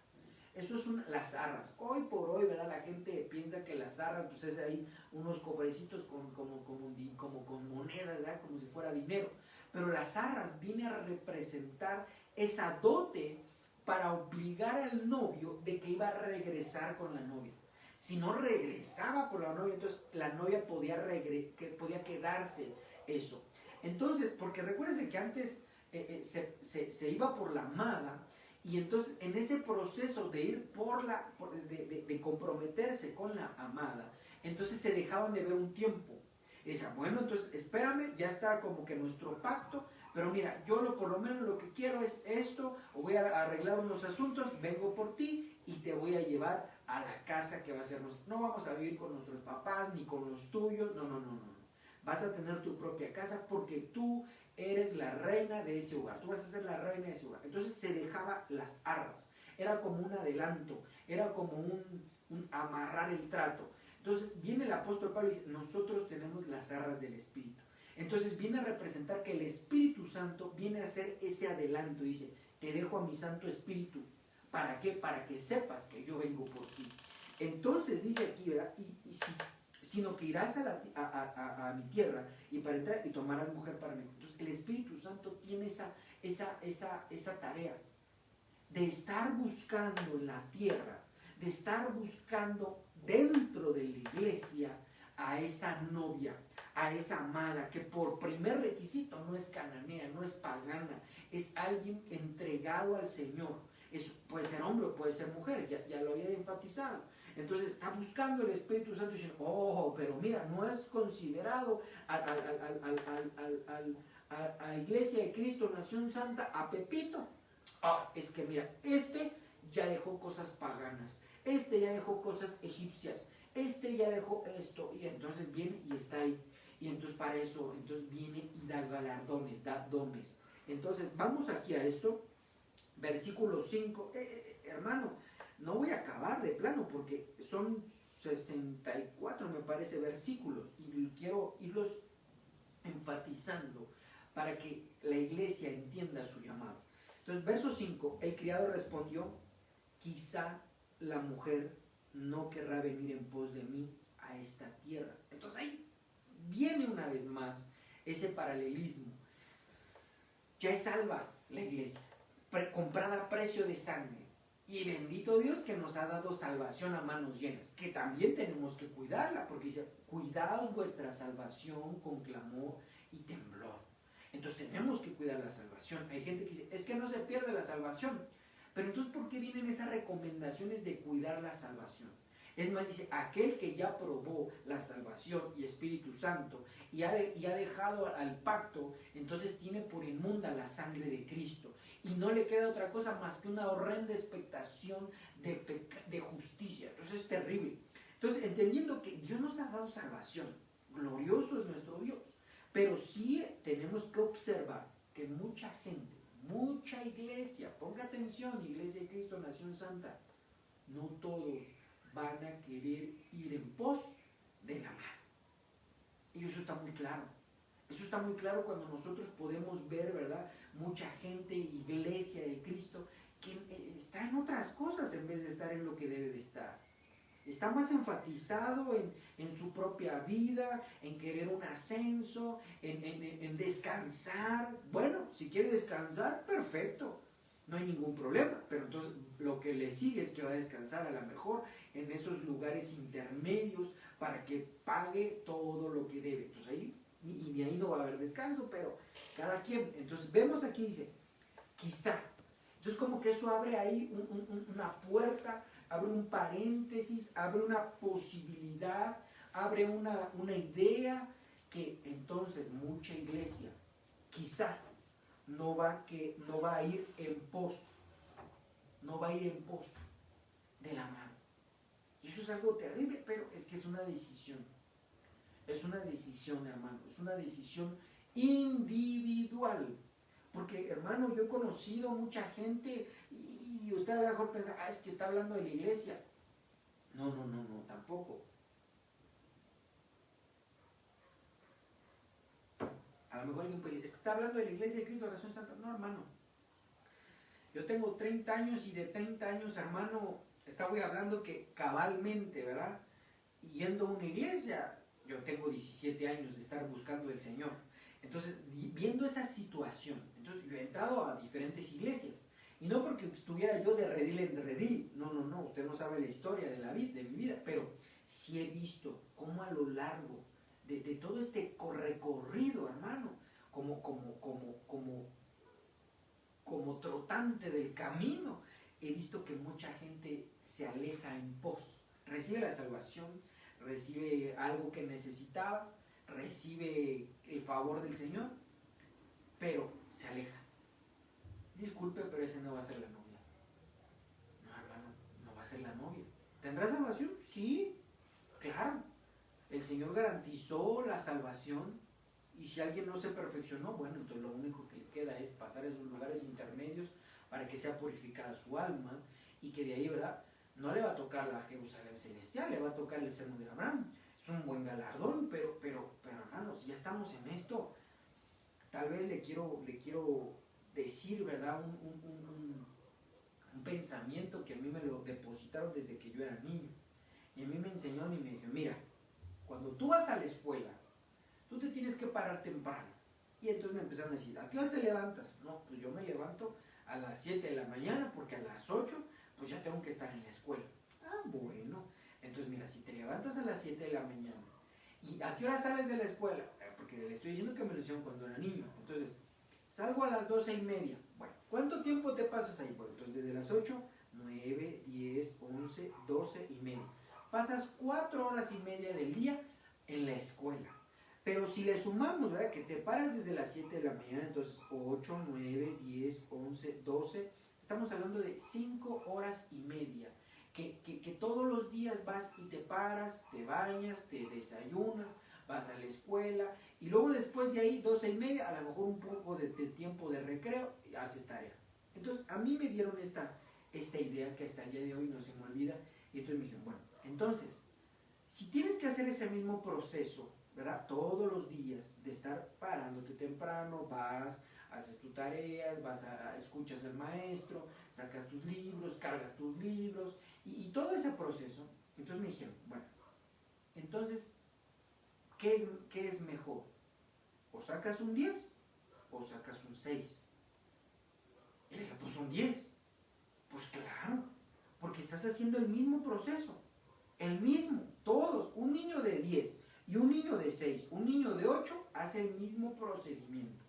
S1: Eso es las arras. Hoy por hoy, ¿verdad? La gente piensa que las arras, pues es ahí unos cofrecitos como con monedas, ¿verdad? Como si fuera dinero. Pero las arras viene a representar esa dote para obligar al novio de que iba a regresar con la novia. Si no regresaba por la novia, entonces la novia podía quedarse eso. Entonces, porque recuérdense que antes se iba por la amada, y entonces en ese proceso de ir de comprometerse con la amada, entonces se dejaban de ver un tiempo. Y decían, bueno, entonces espérame, ya está como que nuestro pacto, pero mira, yo por lo menos lo que quiero es esto, o voy a arreglar unos asuntos, vengo por ti y te voy a llevar a la casa que va a ser nuestra. No vamos a vivir con nuestros papás ni con los tuyos, no. Vas a tener tu propia casa porque tú eres la reina de ese hogar, tú vas a ser la reina de ese hogar. Entonces se dejaba las arras, era como un adelanto, era como un amarrar el trato. Entonces viene el apóstol Pablo y dice, nosotros tenemos las arras del Espíritu. Entonces viene a representar que el Espíritu Santo viene a hacer ese adelanto, dice, te dejo a mi Santo Espíritu. ¿Para qué? Para que sepas que yo vengo por ti. Entonces dice aquí, ¿verdad? Sino que irás a mi tierra y para entrar y tomarás mujer para mí. Entonces el Espíritu Santo tiene esa tarea de estar buscando en la tierra, de estar buscando dentro de la iglesia a esa novia, a esa amada, que por primer requisito no es cananea, no es pagana, es alguien entregado al Señor. Puede ser hombre o puede ser mujer, ya lo había enfatizado. Entonces está buscando el Espíritu Santo y diciendo, oh, pero mira, no has considerado a Iglesia de Cristo, Nación Santa, a Pepito. Es que mira, ya dejó cosas paganas, ya dejó cosas egipcias, ya dejó esto, y entonces viene y está ahí. Y entonces para eso, entonces viene y da galardones, da dones. Entonces vamos aquí a esto, versículo 5, hermano, no voy a acabar de plano porque son 64 me parece versículos y quiero irlos enfatizando para que la iglesia entienda su llamado. Entonces, verso 5, el criado respondió, quizá la mujer no querrá venir en pos de mí a esta tierra. Entonces ahí viene una vez más ese paralelismo. Ya es salva la iglesia, comprada a precio de sangre. Y bendito Dios que nos ha dado salvación a manos llenas, que también tenemos que cuidarla, porque dice, cuidaos vuestra salvación con clamor y temblor. Entonces tenemos que cuidar la salvación. Hay gente que dice, es que no se pierde la salvación. Pero entonces, ¿por qué vienen esas recomendaciones de cuidar la salvación? Es más, dice, aquel que ya probó la salvación y Espíritu Santo y ha dejado al pacto, entonces tiene por inmunda la sangre de Cristo. Y no le queda otra cosa más que una horrenda expectación de justicia. Entonces es terrible. Entonces, entendiendo que Dios nos ha dado salvación, glorioso es nuestro Dios, pero sí tenemos que observar que mucha gente, mucha iglesia, ponga atención, Iglesia de Cristo, Nación Santa, no todos van a querer ir en pos de la mar. Y eso está muy claro. Eso está muy claro cuando nosotros podemos ver, ¿verdad? Mucha gente, Iglesia de Cristo, que está en otras cosas en vez de estar en lo que debe de estar. Está más enfatizado en su propia vida, en querer un ascenso, en descansar. Bueno, si quiere descansar, perfecto, no hay ningún problema. Pero entonces lo que le sigue es que va a descansar a lo mejor en esos lugares intermedios para que pague todo lo que debe. Entonces ahí, y ahí no va a haber descanso, pero cada quien. Entonces vemos aquí, dice, quizá. Entonces como que eso abre ahí una puerta, abre un paréntesis, abre una posibilidad abre una idea que entonces mucha iglesia quizá no va a ir en pos, no va a ir en pos de la mano. Y eso es algo terrible, pero es que es una decisión. Es una decisión, hermano, es una decisión individual. Porque, hermano, yo he conocido mucha gente y usted a lo mejor piensa, es que está hablando de la iglesia. No, tampoco. A lo mejor alguien puede decir, está hablando de la iglesia de Cristo, Oración Santa. No, hermano. Yo tengo 30 años y de 30 años, hermano, voy hablando que cabalmente, ¿verdad? Yendo a una iglesia, yo tengo 17 años de estar buscando el Señor. Entonces, viendo esa situación, entonces yo he entrado a diferentes iglesias. Y no porque estuviera yo de redil en redil, no, usted no sabe la historia de mi vida, pero sí he visto cómo a lo largo de todo este recorrido, hermano, como trotante del camino, he visto que mucha gente se aleja en pos, recibe la salvación, recibe algo que necesitaba, recibe el favor del Señor, pero se aleja. Disculpe, pero ese no va a ser la novia. No, hermano, no va a ser la novia. ¿Tendrá salvación? Sí, claro. El Señor garantizó la salvación y si alguien no se perfeccionó, bueno, entonces lo único que le queda es pasar esos lugares intermedios para que sea purificada su alma y que de ahí, ¿verdad? No le va a tocar la Jerusalén celestial, le va a tocar el seno de Abraham. Es un buen galardón, pero hermanos, si ya estamos en esto, tal vez le quiero decir, ¿verdad? Un pensamiento que a mí me lo depositaron desde que yo era niño. Y a mí me enseñaron y me dijeron, mira, cuando tú vas a la escuela, tú te tienes que parar temprano. Y entonces me empezaron a decir, ¿a qué hora te levantas? No, pues yo me levanto a las 7 de la mañana porque a las 8 pues ya tengo que estar en la escuela. Ah, bueno. Entonces mira, si te levantas a las 7 de la mañana, ¿y a qué hora sales de la escuela? Porque le estoy diciendo que me lo hicieron cuando era niño. Entonces, salgo a las 12:30. Bueno, ¿cuánto tiempo te pasas ahí? Bueno, entonces desde las 8, 9, 10, 11, 12:30. Pasas 4 horas y media del día en la escuela. Pero si le sumamos, ¿verdad? Que te paras desde las 7 de la mañana, entonces 8, 9, 10, 11, 12, estamos hablando de 5 horas y media. Que todos los días vas y te paras, te bañas, te desayunas, vas a la escuela y luego después de ahí 12:30, a lo mejor un poco de tiempo de recreo, y haces tarea. Entonces a mí me dieron esta idea que hasta el día de hoy no se me olvida y entonces me dijeron, bueno, entonces, si tienes que hacer ese mismo proceso, ¿verdad? Todos los días de estar parándote temprano, vas, haces tus tareas, escuchas al maestro, sacas tus libros, cargas tus libros y todo ese proceso. Entonces me dijeron, bueno, entonces, ¿qué es mejor? ¿O sacas un 10 o sacas un 6? Y le dije, pues un 10. Pues claro, porque estás haciendo el mismo proceso, el mismo, todos, un niño de 10 y un niño de 6, un niño de 8 hace el mismo procedimiento.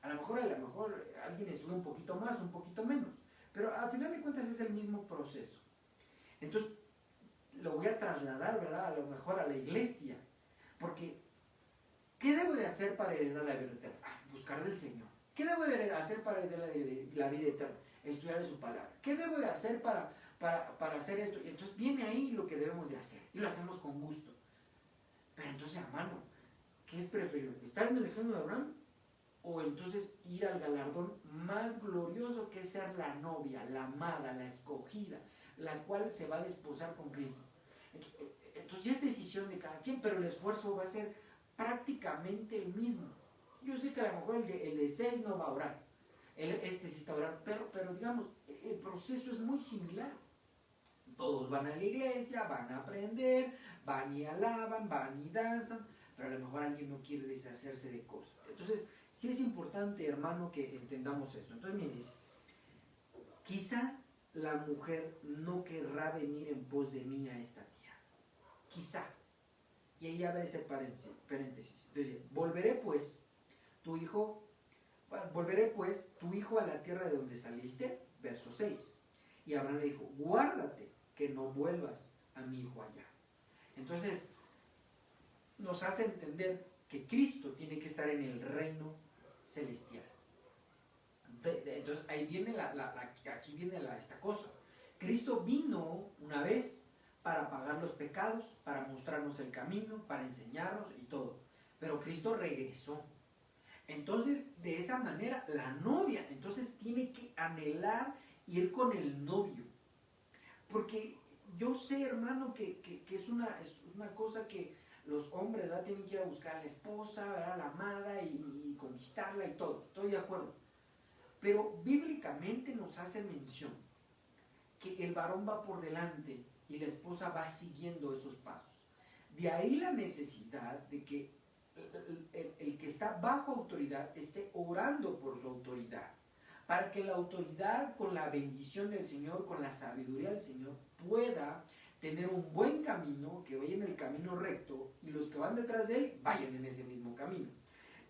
S1: A lo mejor alguien estudia un poquito más, un poquito menos, pero al final de cuentas es el mismo proceso. Entonces, lo voy a trasladar, ¿verdad? A lo mejor a la iglesia, porque ¿qué debo de hacer para heredar la vida eterna? Buscar del Señor. ¿Qué debo de hacer para heredar la vida eterna? Estudiar de su palabra. ¿Qué debo de hacer para hacer esto? Y entonces viene ahí lo que debemos de hacer, y lo hacemos con gusto. Pero entonces, hermano, ¿qué es preferible? ¿Estar en el seno de Abraham? O entonces ir al galardón más glorioso que es ser la novia, la amada, la escogida, la cual se va a desposar con Cristo. Entonces ya es decisión de cada quien, pero el esfuerzo va a ser prácticamente el mismo. Yo sé que a lo mejor el de 6 no va a orar, este sí está orando, pero digamos, el proceso es muy similar. Todos van a la iglesia, van a aprender, van y alaban, van y danzan, pero a lo mejor alguien no quiere deshacerse de cosas. Entonces, sí es importante, hermano, que entendamos esto. Entonces, miren, dice, quizá la mujer no querrá venir en pos de mí a esta tierra. Quizá. Y ahí abre ese paréntesis. Entonces, volveré pues tu hijo a la tierra de donde saliste, verso 6. Y Abraham le dijo, guárdate que no vuelvas a mi hijo allá. Entonces, nos hace entender que Cristo tiene que estar en el reino celestial. Entonces ahí viene aquí viene esta cosa. Cristo vino una vez para pagar los pecados, para mostrarnos el camino, para enseñarnos y todo. Pero Cristo regresó. Entonces, de esa manera, la novia entonces tiene que anhelar ir con el novio. Porque yo sé, hermano, que es una cosa que los hombres, ¿verdad?, tienen que ir a buscar a la esposa, ¿verdad?, a la amada y conquistarla y todo. Estoy de acuerdo. Pero bíblicamente nos hace mención que el varón va por delante y la esposa va siguiendo esos pasos. De ahí la necesidad de que el que está bajo autoridad esté orando por su autoridad, para que la autoridad, con la bendición del Señor, con la sabiduría del Señor, pueda tener un buen camino, que vaya en el camino recto, y los que van detrás de él vayan en ese mismo camino.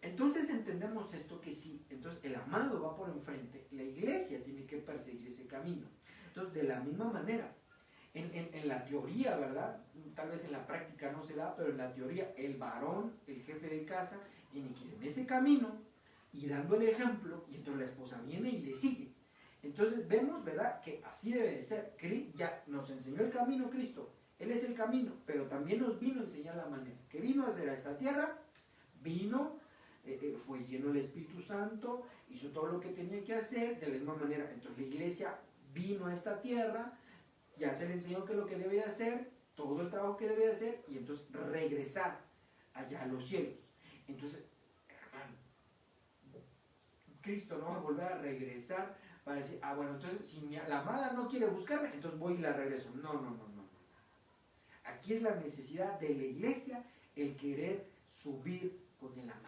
S1: Entonces entendemos esto, que sí, entonces el amado va por enfrente, la iglesia tiene que perseguir ese camino. Entonces, de la misma manera, en la teoría, ¿verdad?, tal vez en la práctica no se da, pero en la teoría el varón, el jefe de casa, tiene que ir en ese camino y dando el ejemplo, y entonces la esposa viene y le sigue. Entonces vemos, ¿verdad?, que así debe de ser. Ya nos enseñó el camino Cristo, Él es el camino, pero también nos vino a enseñar la manera. ¿Qué vino a hacer a esta tierra? Vino, fue lleno del Espíritu Santo, hizo todo lo que tenía que hacer, de la misma manera. Entonces la iglesia vino a esta tierra, ya se le enseñó qué es lo que debe de hacer, todo el trabajo que debe de hacer, y entonces regresar allá a los cielos. Entonces, hermano, Cristo no va a volver a regresar para decir, bueno, entonces si la amada no quiere buscarme, entonces voy y la regreso. No. Aquí es la necesidad de la iglesia, el querer subir con el amado.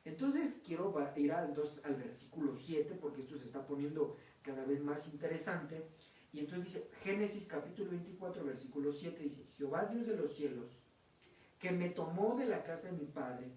S1: Entonces quiero ir al versículo 7, porque esto se está poniendo cada vez más interesante. Y entonces dice, Génesis capítulo 24, versículo 7, dice, Jehová Dios de los cielos, que me tomó de la casa de mi padre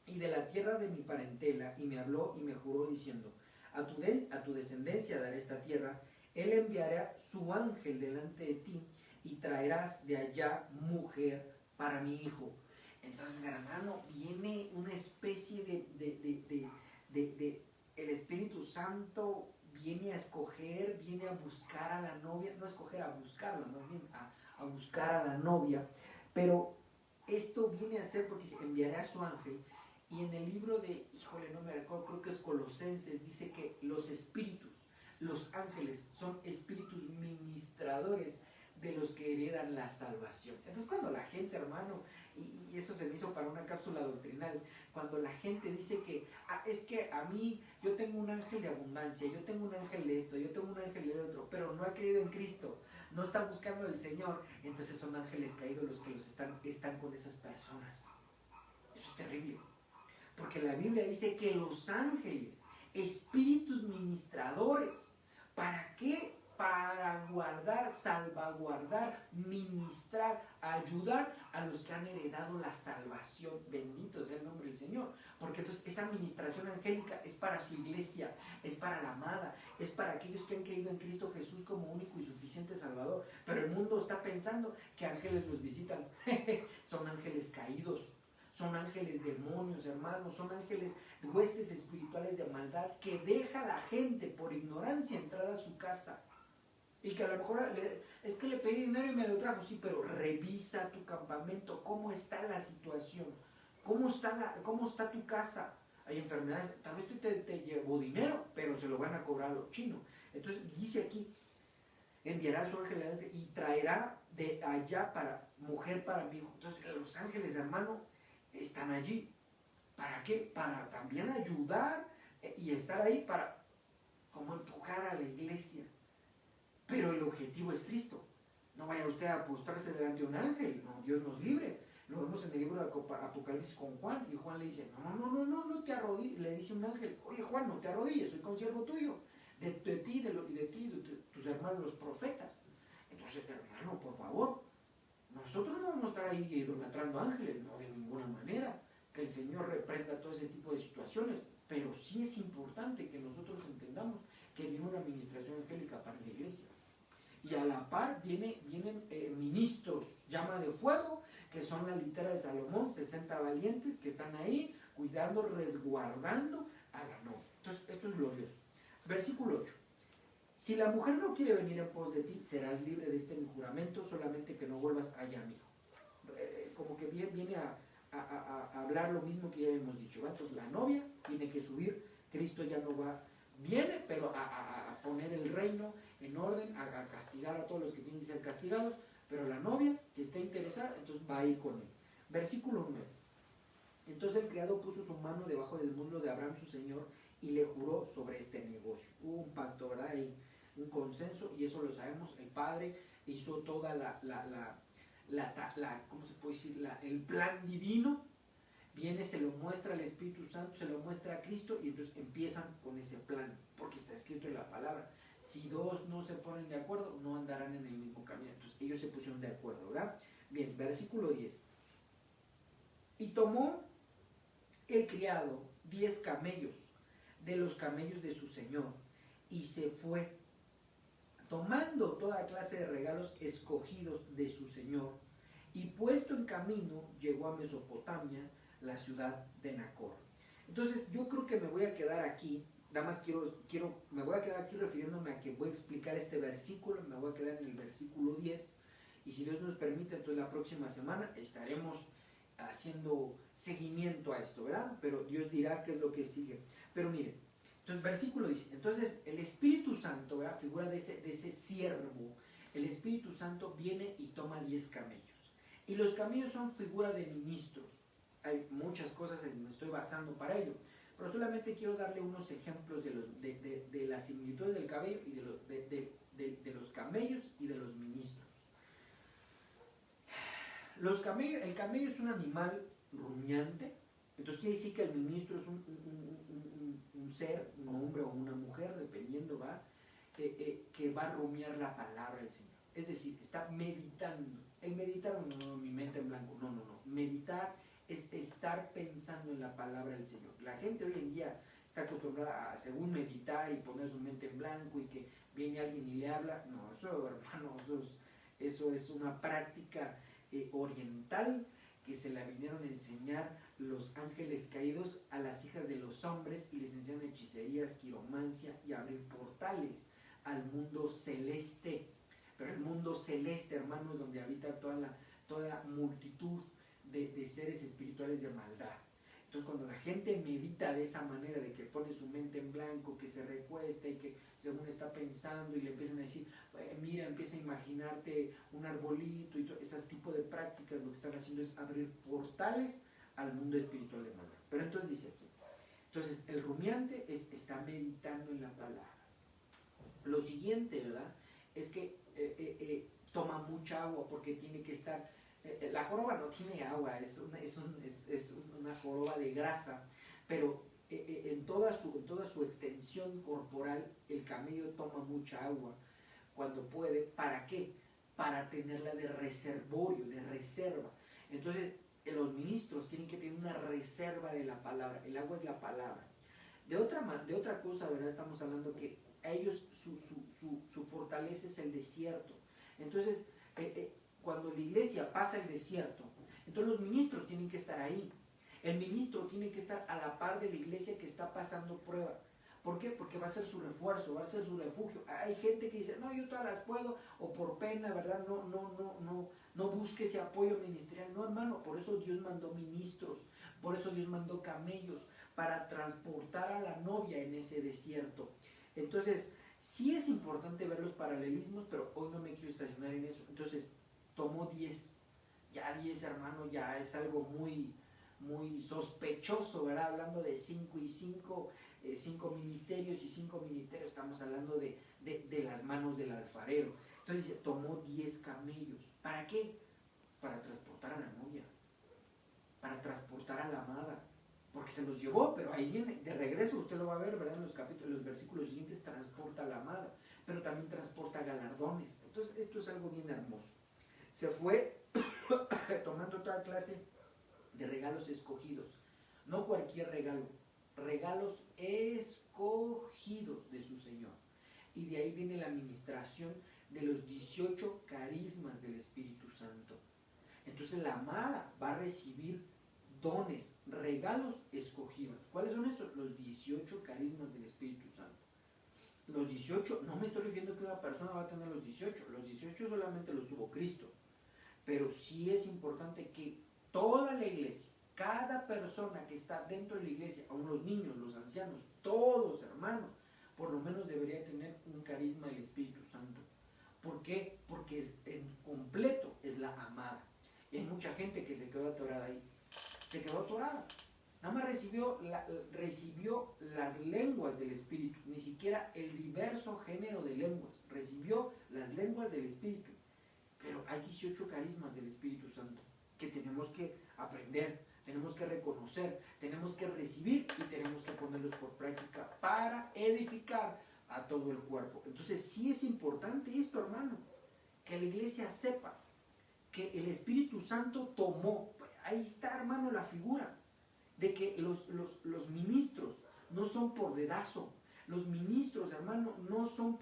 S1: y de la tierra de mi parentela, y me habló y me juró diciendo, a tu descendencia daré esta tierra, él enviará su ángel delante de ti, y traerás de allá mujer para mi hijo. Entonces, hermano, viene una especie de el Espíritu Santo viene a escoger, viene a buscar a la novia, no a escoger, a buscarla, más bien a buscar a la novia. Pero esto viene a ser porque se enviará a su ángel. Y en el libro de, híjole, no me recuerdo, creo que es Colosenses, dice que los espíritus, los ángeles, son espíritus ministradores de los que heredan la salvación. Entonces cuando la gente, hermano, y eso se me hizo para una cápsula doctrinal, cuando la gente dice que, es que a mí, yo tengo un ángel de abundancia, yo tengo un ángel de esto, yo tengo un ángel de otro, pero no ha creído en Cristo, no está buscando al Señor, entonces son ángeles caídos los que están con esas personas. Eso es terrible, porque la Biblia dice que los ángeles, espíritus ministradores, ¿para qué? Para guardar, salvaguardar, ministrar, ayudar a los que han heredado la salvación. Bendito sea el nombre del Señor. Porque entonces esa administración angélica es para su iglesia, es para la amada, es para aquellos que han creído en Cristo Jesús como único y suficiente Salvador. Pero el mundo está pensando que ángeles los visitan. Son ángeles caídos. Son ángeles demonios, hermanos, son ángeles huestes espirituales de maldad que deja a la gente por ignorancia entrar a su casa. Y que a lo mejor es que le pedí dinero y me lo trajo, sí, pero revisa tu campamento, cómo está la situación, cómo está tu casa. Hay enfermedades, tal vez te llevó dinero, pero se lo van a cobrar a los chinos. Entonces dice aquí, enviará a su ángel adelante y traerá de allá mujer para mi hijo. Entonces los ángeles, hermano, están allí. ¿Para qué? Para también ayudar y estar ahí para como empujar a la iglesia. Pero el objetivo es Cristo. No vaya usted a postrarse delante de un ángel. No, Dios nos libre. Lo vemos en el libro de Apocalipsis con Juan. Y Juan le dice, no te arrodilles. Le dice un ángel, oye Juan, no te arrodilles, soy consiervo tuyo. De ti, de tus hermanos los profetas. Entonces, hermano, por favor, nosotros no vamos a estar ahí idolatrando ángeles, no, de ninguna manera. Que el Señor reprenda todo ese tipo de situaciones. Pero sí es importante que nosotros entendamos que viene una administración angélica para la iglesia. Y a la par vienen ministros, llama de fuego, que son la litera de Salomón, 60 valientes que están ahí cuidando, resguardando a la novia. Entonces, esto es glorioso. Versículo 8. Si la mujer no quiere venir en pos de ti, serás libre de este mi juramento, solamente que no vuelvas allá, mi hijo. Como que viene a hablar lo mismo que ya hemos dicho, ¿va? Entonces la novia tiene que subir, Cristo ya no va, viene, pero a poner el reino en orden, a castigar a todos los que tienen que ser castigados, pero la novia que está interesada, entonces va a ir con él. Versículo 9. Entonces el criado puso su mano debajo del muslo de Abraham su señor y le juró sobre este negocio. Hubo un pacto, ¿verdad? Y un consenso, y eso lo sabemos. El padre hizo toda ¿cómo se puede decir? El plan divino. Viene, se lo muestra al Espíritu Santo, se lo muestra a Cristo, y entonces empiezan con ese plan, porque está escrito en la palabra. Si dos no se ponen de acuerdo, no andarán en el mismo camino. Entonces ellos se pusieron de acuerdo, ¿verdad? Bien, versículo 10. Y tomó el criado 10 camellos de los camellos de su señor, y se fue, tomando toda clase de regalos escogidos de su señor, y puesto en camino, llegó a Mesopotamia, la ciudad de Nacor. Entonces, yo creo que me voy a quedar aquí, nada más me voy a quedar aquí refiriéndome a que voy a explicar este versículo, me voy a quedar en el versículo 10, y si Dios nos permite, entonces la próxima semana estaremos haciendo seguimiento a esto, ¿verdad? Pero Dios dirá qué es lo que sigue. Pero mire, entonces versículo dice, entonces el Espíritu Santo, ¿verdad? Figura de ese siervo, el Espíritu Santo viene y toma 10 camellos. Y los camellos son figura de ministros. Hay muchas cosas en que me estoy basando para ello, pero solamente quiero darle unos ejemplos de las similitudes del cabello y de los camellos y de los ministros. El camello es un animal rumiante, entonces quiere decir que el ministro es un ser, un hombre o una mujer, dependiendo, ¿va? Que va a rumiar la palabra del Señor. Es decir, está meditando. El meditar, no, mi mente en blanco, no. Meditar es estar pensando en la palabra del Señor. La gente hoy en día está acostumbrada a, según meditar y poner su mente en blanco y que viene alguien y le habla. No, eso, hermano, eso es una práctica oriental que se la vinieron a enseñar los ángeles caídos a las hijas de los hombres, y les enseñan hechicerías, quiromancia y abrir portales al mundo celeste. Pero el mundo celeste, hermanos, donde habita toda multitud de seres espirituales de maldad. Entonces, cuando la gente medita de esa manera, de que pone su mente en blanco, que se recuesta y que según está pensando y le empiezan a decir, mira, empieza a imaginarte un arbolito y todo, ese tipo de prácticas, lo que están haciendo es abrir portales al mundo espiritual de maldad. Pero entonces dice aquí, entonces el rumiante está meditando en la palabra. Lo siguiente, ¿verdad?, es que toma mucha agua porque tiene que estar... la joroba no tiene agua, es una joroba de grasa, pero en toda su extensión corporal el camello toma mucha agua cuando puede. ¿Para qué? Para tenerla de reservorio, de reserva. Entonces los ministros tienen que tener una reserva de la palabra. El agua es la palabra. De otra cosa, ¿verdad? Estamos hablando que a ellos su fortaleza es el desierto. Entonces, cuando la iglesia pasa el desierto, entonces los ministros tienen que estar ahí. El ministro tiene que estar a la par de la iglesia que está pasando prueba. ¿Por qué? Porque va a ser su refuerzo, va a ser su refugio. Hay gente que dice, no, yo todas las puedo, o por pena, ¿verdad? No busque ese apoyo ministerial. No, hermano, por eso Dios mandó ministros, por eso Dios mandó camellos, para transportar a la novia en ese desierto. Entonces, sí es importante ver los paralelismos, pero hoy no me quiero estacionar en eso. Entonces, tomó 10. Ya 10, hermano, ya es algo muy, muy sospechoso, ¿verdad? Hablando de 5 y 5, 5 ministerios y 5 ministerios, estamos hablando de las manos del alfarero. Entonces dice, tomó 10 camellos. ¿Para qué? Para transportar a la novia, para transportar a la amada, porque se los llevó, pero ahí viene, de regreso, usted lo va a ver, ¿verdad? En los versículos siguientes, transporta a la amada, pero también transporta galardones. Entonces esto es algo bien hermoso. Se fue tomando toda clase de regalos escogidos, no cualquier regalo, regalos escogidos de su Señor. Y de ahí viene la administración de los 18 carismas del Espíritu Santo. Entonces la amada va a recibir dones, regalos escogidos. ¿Cuáles son estos? Los 18 carismas del Espíritu Santo. Los 18, no me estoy refiriendo que una persona va a tener los 18 solamente los tuvo Cristo. Pero sí es importante que toda la iglesia, cada persona que está dentro de la iglesia, aun los niños, los ancianos, todos hermanos, por lo menos debería tener un carisma del Espíritu Santo. ¿Por qué? Porque en completo es la amada. Y hay mucha gente que se quedó atorada ahí. Se quedó atorada. Nada más recibió las lenguas del Espíritu, ni siquiera el diverso género de lenguas. Recibió las lenguas del Espíritu. Pero hay 18 carismas del Espíritu Santo que tenemos que aprender, tenemos que reconocer, tenemos que recibir y tenemos que ponerlos por práctica para edificar a todo el cuerpo. Entonces sí es importante esto, hermano, que la iglesia sepa que el Espíritu Santo tomó, ahí está, hermano, la figura de que los ministros no son por dedazo. Los ministros, hermano, no son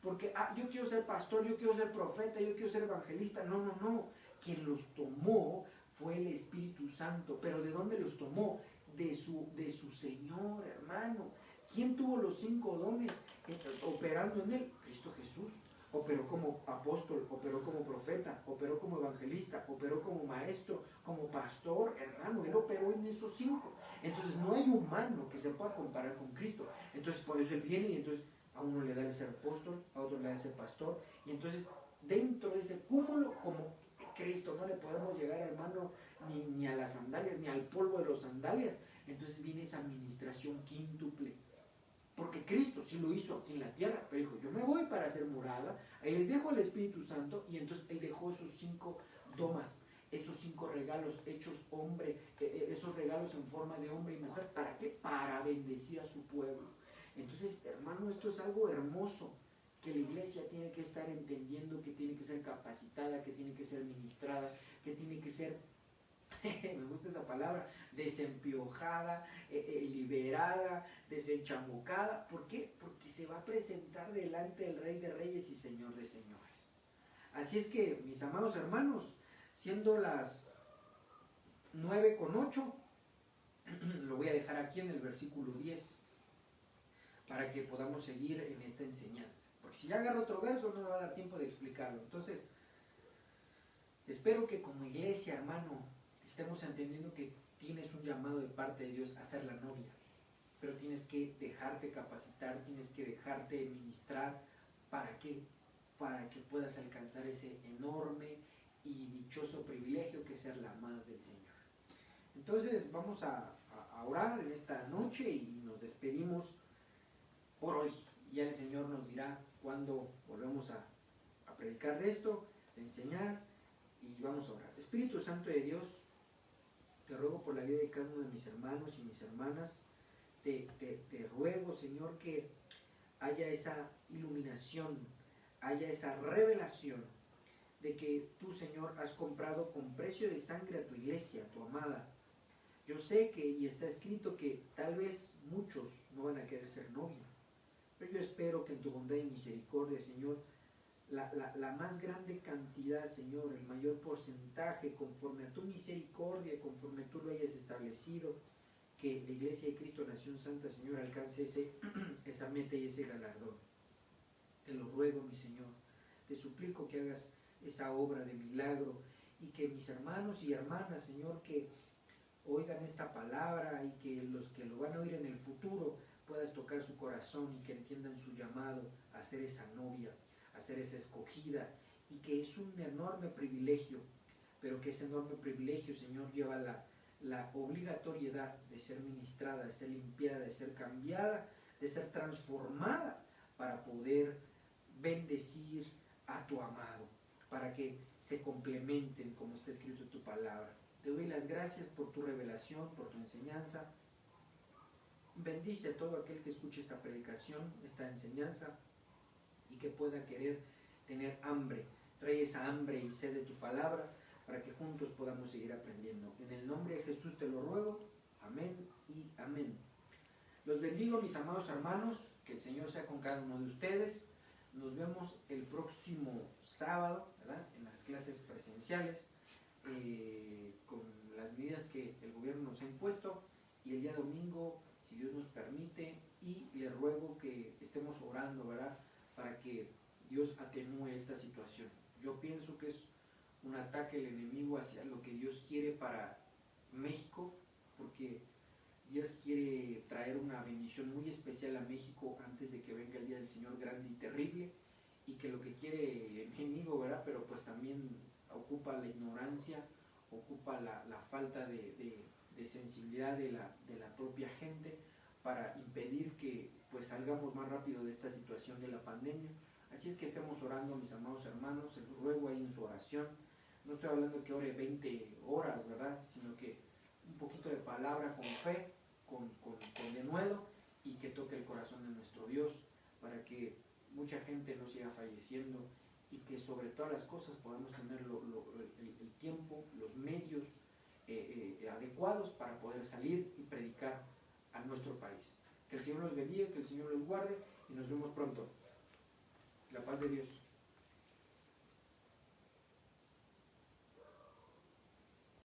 S1: porque yo quiero ser pastor, yo quiero ser profeta, yo quiero ser evangelista. No. Quien los tomó fue el Espíritu Santo. ¿Pero de dónde los tomó? De su Señor, hermano. ¿Quién tuvo los 5 dones operando en él? Cristo Jesús. Operó como apóstol, operó como profeta, operó como evangelista, operó como maestro, como pastor, hermano. Él operó en esos 5. Entonces no hay humano que se pueda comparar con Cristo. Entonces por eso él viene y entonces a uno le da el ser apóstol, a otro le da el ser pastor. Y entonces dentro de ese cúmulo, como Cristo, no le podemos llegar, hermano, ni a las sandalias, ni al polvo de las sandalias. Entonces viene esa administración quíntuple. Porque Cristo sí lo hizo aquí en la tierra, pero dijo, yo me voy para hacer morada, ahí les dejo el Espíritu Santo, y entonces él dejó esos 5 domas, esos 5 regalos hechos hombre, esos regalos en forma de hombre y mujer. ¿Para qué? Para bendecir a su pueblo. Entonces, hermano, esto es algo hermoso, que la iglesia tiene que estar entendiendo, que tiene que ser capacitada, que tiene que ser ministrada, que tiene que ser, me gusta esa palabra, desempiojada, liberada, desenchamucada. ¿Por qué? Porque se va a presentar delante del Rey de Reyes y Señor de Señores. Así es que, mis amados hermanos, siendo las 9:08, lo voy a dejar aquí en el versículo 10, para que podamos seguir en esta enseñanza. Porque si ya agarro otro verso, no me va a dar tiempo de explicarlo. Entonces, espero que como iglesia, hermano, estemos entendiendo que tienes un llamado de parte de Dios a ser la novia. Pero tienes que dejarte capacitar, tienes que dejarte ministrar. ¿Para qué? Para que puedas alcanzar ese enorme y dichoso privilegio que es ser la amada del Señor. Entonces vamos a orar en esta noche y nos despedimos por hoy. Ya el Señor nos dirá cuándo volvemos a predicar de esto, de enseñar, y vamos a orar. Espíritu Santo de Dios, te ruego por la vida de cada uno de mis hermanos y mis hermanas. Te ruego, Señor, que haya esa iluminación, haya esa revelación de que tú, Señor, has comprado con precio de sangre a tu iglesia, a tu amada. Yo sé que, y está escrito, que tal vez muchos no van a querer ser novia, pero yo espero que en tu bondad y misericordia, Señor, la más grande cantidad, Señor, el mayor porcentaje, conforme a tu misericordia, conforme tú lo hayas establecido, que la Iglesia de Cristo Nación Santa, Señor, alcance esa meta y ese galardón. Te lo ruego, mi Señor. Te suplico que hagas esa obra de milagro y que mis hermanos y hermanas, Señor, que oigan esta palabra y que los que lo van a oír en el futuro puedas tocar su corazón y que entiendan su llamado a ser esa novia, a ser esa escogida, y que es un enorme privilegio, pero que ese enorme privilegio, Señor, lleva la obligatoriedad de ser ministrada, de ser limpiada, de ser cambiada, de ser transformada para poder bendecir a tu amado, para que se complementen como está escrito en tu palabra. Te doy las gracias por tu revelación, por tu enseñanza. Bendice a todo aquel que escuche esta predicación, esta enseñanza, y que pueda querer tener hambre. Trae esa hambre y sed de tu palabra para que juntos podamos seguir aprendiendo. En el nombre de Jesús te lo ruego. Amén y amén. Los bendigo, mis amados hermanos. Que el Señor sea con cada uno de ustedes. Nos vemos el próximo sábado, ¿verdad?, en las clases presenciales. con las medidas que el gobierno nos ha impuesto, y el día domingo, si Dios nos permite, y le ruego que estemos orando, ¿verdad?, para que Dios atenúe esta situación. Yo pienso que es un ataque del enemigo hacia lo que Dios quiere para México, porque Dios quiere traer una bendición muy especial a México antes de que venga el día del Señor grande y terrible, y que lo que quiere el enemigo, ¿verdad?, pero pues también ocupa la ignorancia, ocupa la falta de sensibilidad de la propia gente para impedir que pues salgamos más rápido de esta situación de la pandemia. Así es que estemos orando, mis amados hermanos, se los ruego ahí en su oración. No estoy hablando que ore 20 horas, ¿verdad?, sino que un poquito de palabra con fe, con denuedo, y que toque el corazón de nuestro Dios para que mucha gente no siga falleciendo, y que sobre todas las cosas podamos tener el tiempo, los medios adecuados para poder salir y predicar a nuestro país. Que el Señor los bendiga, que el Señor los guarde, y nos vemos pronto. La paz de Dios.